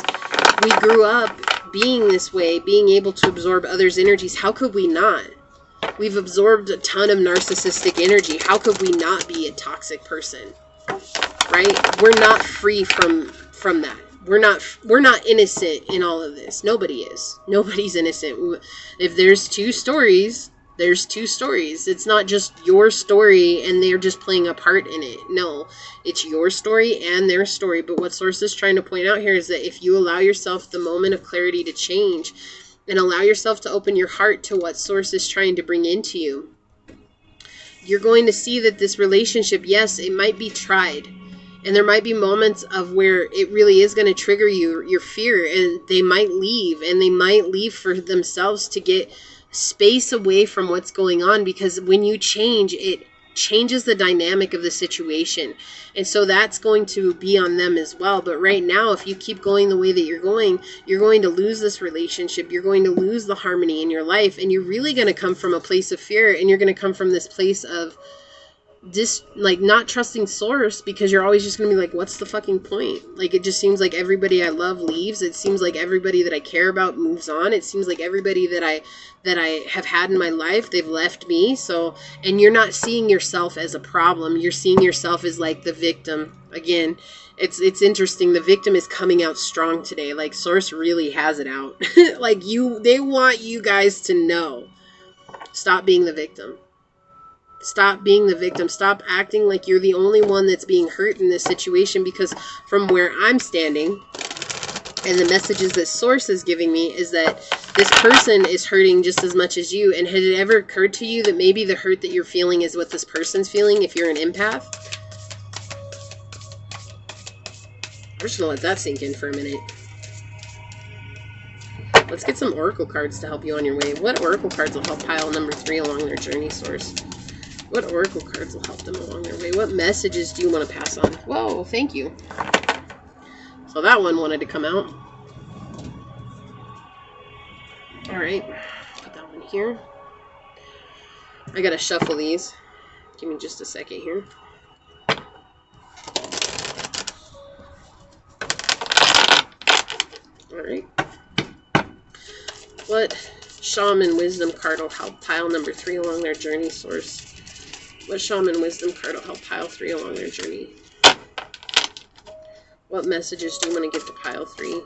we grew up being this way, being able to absorb others' energies. How could we not? We've absorbed a ton of narcissistic energy. How could we not be a toxic person? Right? We're not free from that. We're not innocent in all of this. Nobody is. Nobody's innocent. If there's two stories, there's two stories. It's not just your story and they're just playing a part in it. No, it's your story and their story. But what Source is trying to point out here is that if you allow yourself the moment of clarity to change and allow yourself to open your heart to what Source is trying to bring into you, you're going to see that this relationship, yes, it might be tried. And there might be moments of where it really is going to trigger your fear, and they might leave, and they might leave for themselves to get space away from what's going on, because when you change, it changes the dynamic of the situation. And so that's going to be on them as well. But right now, if you keep going the way that you're going to lose this relationship. You're going to lose the harmony in your life, and you're really going to come from a place of fear, and you're going to come from this place of like not trusting Source, because you're always just gonna be like, what's the fucking point? Like, it just seems like everybody I love leaves. It seems like everybody that I care about moves on. It seems like everybody that I have had in my life, they've left me. So, and you're not seeing yourself as a problem. You're seeing yourself as like the victim. Again, it's interesting. The victim is coming out strong today. Like, Source really has it out. Like, they want you guys to know. Stop being the victim. Stop being the victim. Stop acting like you're the only one that's being hurt in this situation, because from where I'm standing and the messages that Source is giving me is that this person is hurting just as much as you. And had it ever occurred to you that maybe the hurt that you're feeling is what this person's feeling if you're an empath? I'm just going to let that sink in for a minute. Let's get some oracle cards to help you on your way. What oracle cards will help pile number 3 along their journey, Source? What oracle cards will help them along their way? What messages do you want to pass on? Whoa, thank you. So that one wanted to come out. Alright, put that one here. I gotta shuffle these. Give me just a second here. Alright. What shaman wisdom card will help pile number 3 along their journey, Source? What shaman wisdom card will help pile 3 along their journey? What messages do you want to give to pile 3?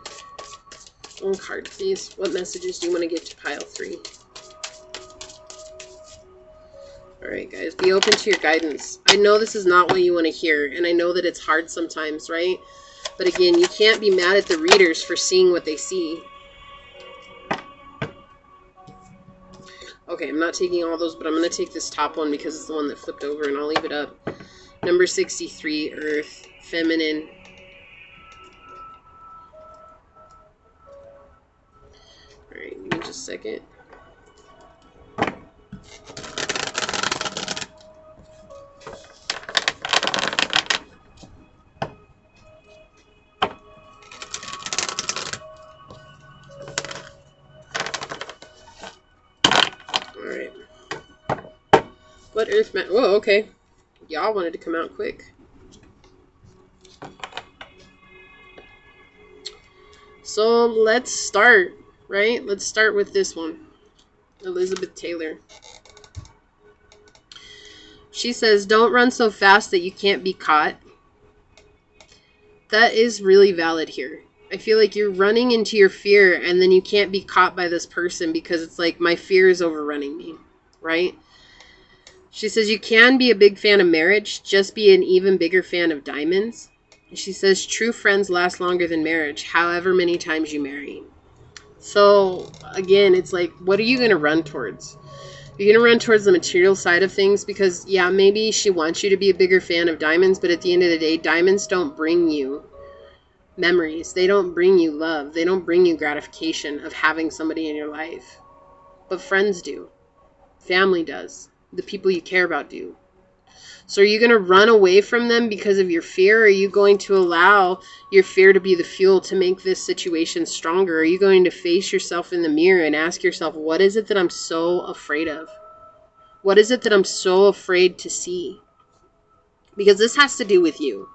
One card, please. What messages do you want to give to pile 3? Alright, guys. Be open to your guidance. I know this is not what you want to hear, and I know that it's hard sometimes, right? But again, you can't be mad at the readers for seeing what they see. Okay, I'm not taking all those, but I'm going to take this top one because it's the one that flipped over, and I'll leave it up. Number 63, Earth, Feminine. Alright, give me just a second. Alright. What Earth man? Whoa, okay. Y'all wanted to come out quick. So let's start, right? Let's start with this one. Elizabeth Taylor. She says, don't run so fast that you can't be caught. That is really valid here. I feel like you're running into your fear and then you can't be caught by this person because it's like my fear is overrunning me, right? She says you can be a big fan of marriage, just be an even bigger fan of diamonds. And she says true friends last longer than marriage, however many times you marry. So again, it's like, what are you going to run towards? You're going to run towards the material side of things because, yeah, maybe she wants you to be a bigger fan of diamonds, but at the end of the day, diamonds don't bring you memories. They don't bring you love. They don't bring you gratification of having somebody in your life. But friends do. Family does. The people you care about do. So are you going to run away from them because of your fear? Or are you going to allow your fear to be the fuel to make this situation stronger? Are you going to face yourself in the mirror and ask yourself, what is it that I'm so afraid of? What is it that I'm so afraid to see? Because this has to do with you.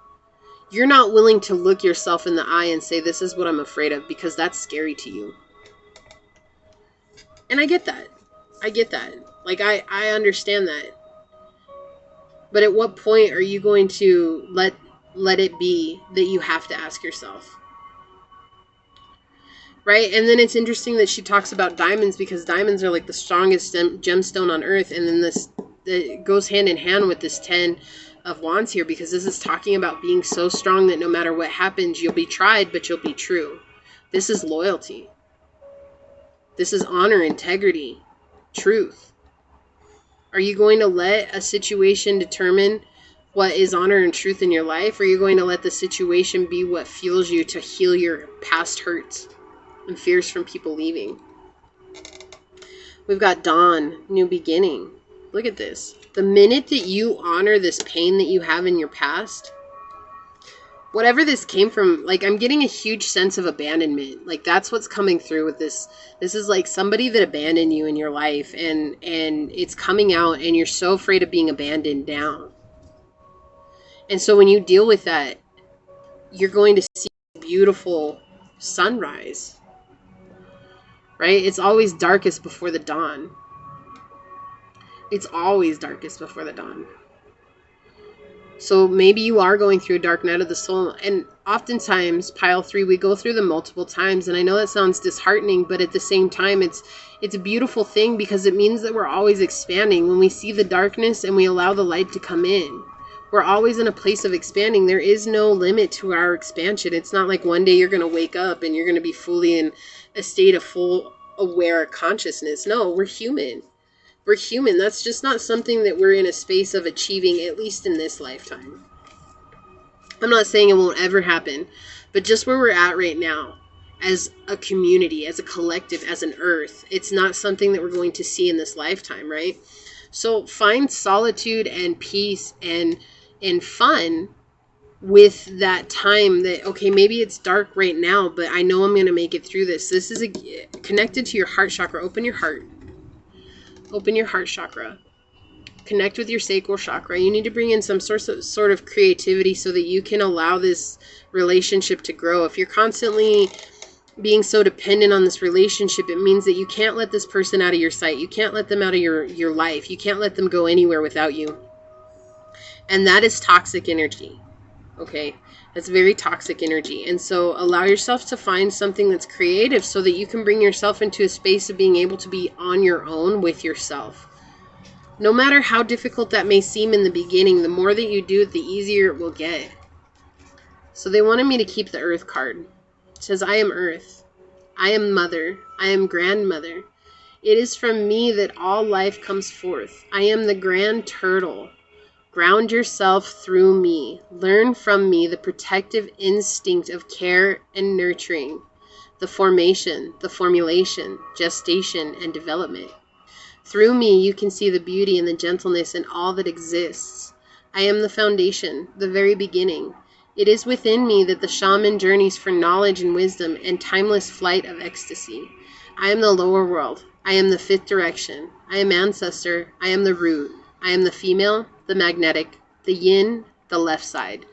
You're not willing to look yourself in the eye and say, this is what I'm afraid of, because that's scary to you. And I get that. I get that. Like, I understand that. But at what point are you going to let it be that you have to ask yourself? Right? And then it's interesting that she talks about diamonds, because diamonds are like the strongest gemstone on earth. And then it goes hand in hand with this 10 of Wands here, because this is talking about being so strong that no matter what happens, you'll be tried, but you'll be true. This is loyalty. This is honor, integrity, truth. Are you going to let a situation determine what is honor and truth in your life? Or are you going to let the situation be what fuels you to heal your past hurts and fears from people leaving? We've got dawn, new beginning. Look at this. The minute that you honor this pain that you have in your past, whatever this came from, like, I'm getting a huge sense of abandonment. Like, that's what's coming through with this. This is like somebody that abandoned you in your life, and it's coming out, and you're so afraid of being abandoned now. And so when you deal with that, you're going to see a beautiful sunrise, right? It's always darkest before the dawn. It's always darkest before the dawn. So maybe you are going through a dark night of the soul. And oftentimes, pile 3, we go through them multiple times. And I know that sounds disheartening, but at the same time, it's a beautiful thing, because it means that we're always expanding. When we see the darkness and we allow the light to come in, we're always in a place of expanding. There is no limit to our expansion. It's not like one day you're going to wake up and you're going to be fully in a state of full aware consciousness. No, we're human. We're human. That's just not something that we're in a space of achieving, at least in this lifetime. I'm not saying it won't ever happen, but just where we're at right now, as a community, as a collective, as an earth, it's not something that we're going to see in this lifetime, right? So find solitude and peace and fun with that time that, okay, maybe it's dark right now, but I know I'm going to make it through this. This is connected to your heart chakra. Open your heart. Open your heart chakra. Connect with your sacral chakra. You need to bring in some sort of creativity so that you can allow this relationship to grow. If you're constantly being so dependent on this relationship, it means that you can't let this person out of your sight. You can't let them out of your life. You can't let them go anywhere without you. And that is toxic energy. Okay? That's very toxic energy. And so allow yourself to find something that's creative so that you can bring yourself into a space of being able to be on your own with yourself. No matter how difficult that may seem in the beginning, the more that you do it, the easier it will get. So they wanted me to keep the Earth card. It says, I am Earth. I am Mother. I am Grandmother. It is from me that all life comes forth. I am the Grand Turtle. Ground yourself through me. Learn from me the protective instinct of care and nurturing, the formation, the formulation, gestation, and development. Through me, you can see the beauty and the gentleness in all that exists. I am the foundation, the very beginning. It is within me that the shaman journeys for knowledge and wisdom and timeless flight of ecstasy. I am the lower world. I am the fifth direction. I am ancestor. I am the root. I am the female, the magnetic, the yin, the left side.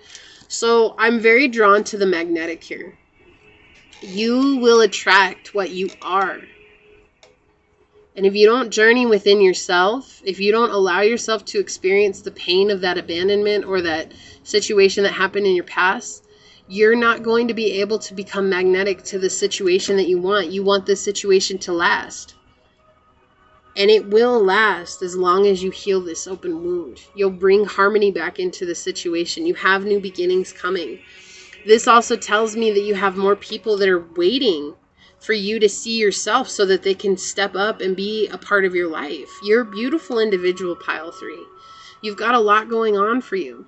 So I'm very drawn to the magnetic here. You will attract what you are. And if you don't journey within yourself, if you don't allow yourself to experience the pain of that abandonment or that situation that happened in your past, you're not going to be able to become magnetic to the situation that you want. You want this situation to last. And it will last as long as you heal this open wound. You'll bring harmony back into the situation. You have new beginnings coming. This also tells me that you have more people that are waiting for you to see yourself so that they can step up and be a part of your life. You're a beautiful individual, pile 3. You've got a lot going on for you.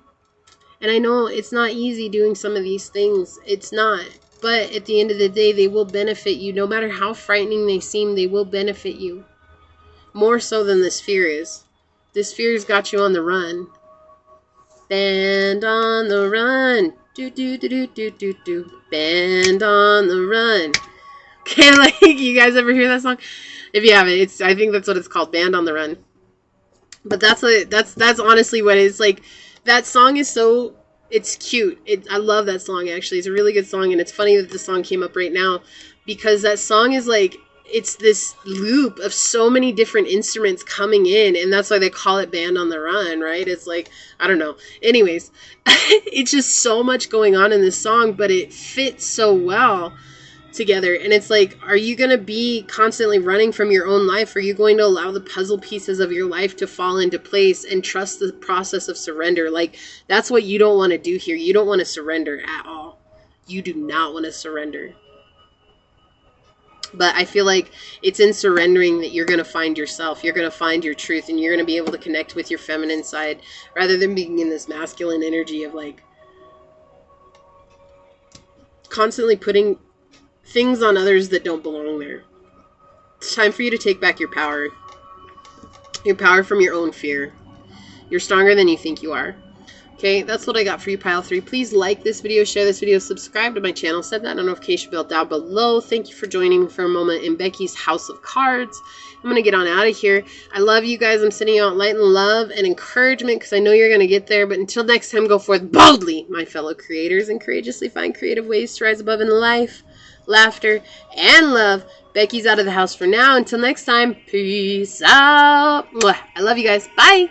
And I know it's not easy doing some of these things. It's not. But at the end of the day, they will benefit you. No matter how frightening they seem, they will benefit you. More so than this fear is. This fear's got you on the run. Band on the run. Do do do do do do do. Band on the run. Okay, like, you guys ever hear that song? If you haven't, I think that's what it's called, Band on the Run. But that's honestly what it is. Like, that song is so, it's cute. I love that song, actually. It's a really good song, and it's funny that the song came up right now, because that song is like, it's this loop of so many different instruments coming in, and that's why they call it Band on the Run, right? It's like, I don't know. Anyways, it's just so much going on in this song, but it fits so well together. And it's like, are you going to be constantly running from your own life? Or are you going to allow the puzzle pieces of your life to fall into place and trust the process of surrender? Like, that's what you don't want to do here. You don't want to surrender at all. You do not want to surrender. But I feel like it's in surrendering that you're going to find yourself. You're going to find your truth, and you're going to be able to connect with your feminine side rather than being in this masculine energy of like constantly putting things on others that don't belong there. It's time for you to take back your power. Your power from your own fear. You're stronger than you think you are. Okay, that's what I got for you, pile 3. Please like this video, share this video, subscribe to my channel, set that notification bell down below. Thank you for joining me for a moment in Becky's House of Cards. I'm going to get on out of here. I love you guys. I'm sending you out light and love and encouragement because I know you're going to get there. But until next time, go forth boldly, my fellow creators, and courageously find creative ways to rise above in life, laughter, and love. Becky's out of the house for now. Until next time, peace out. Mwah. I love you guys. Bye.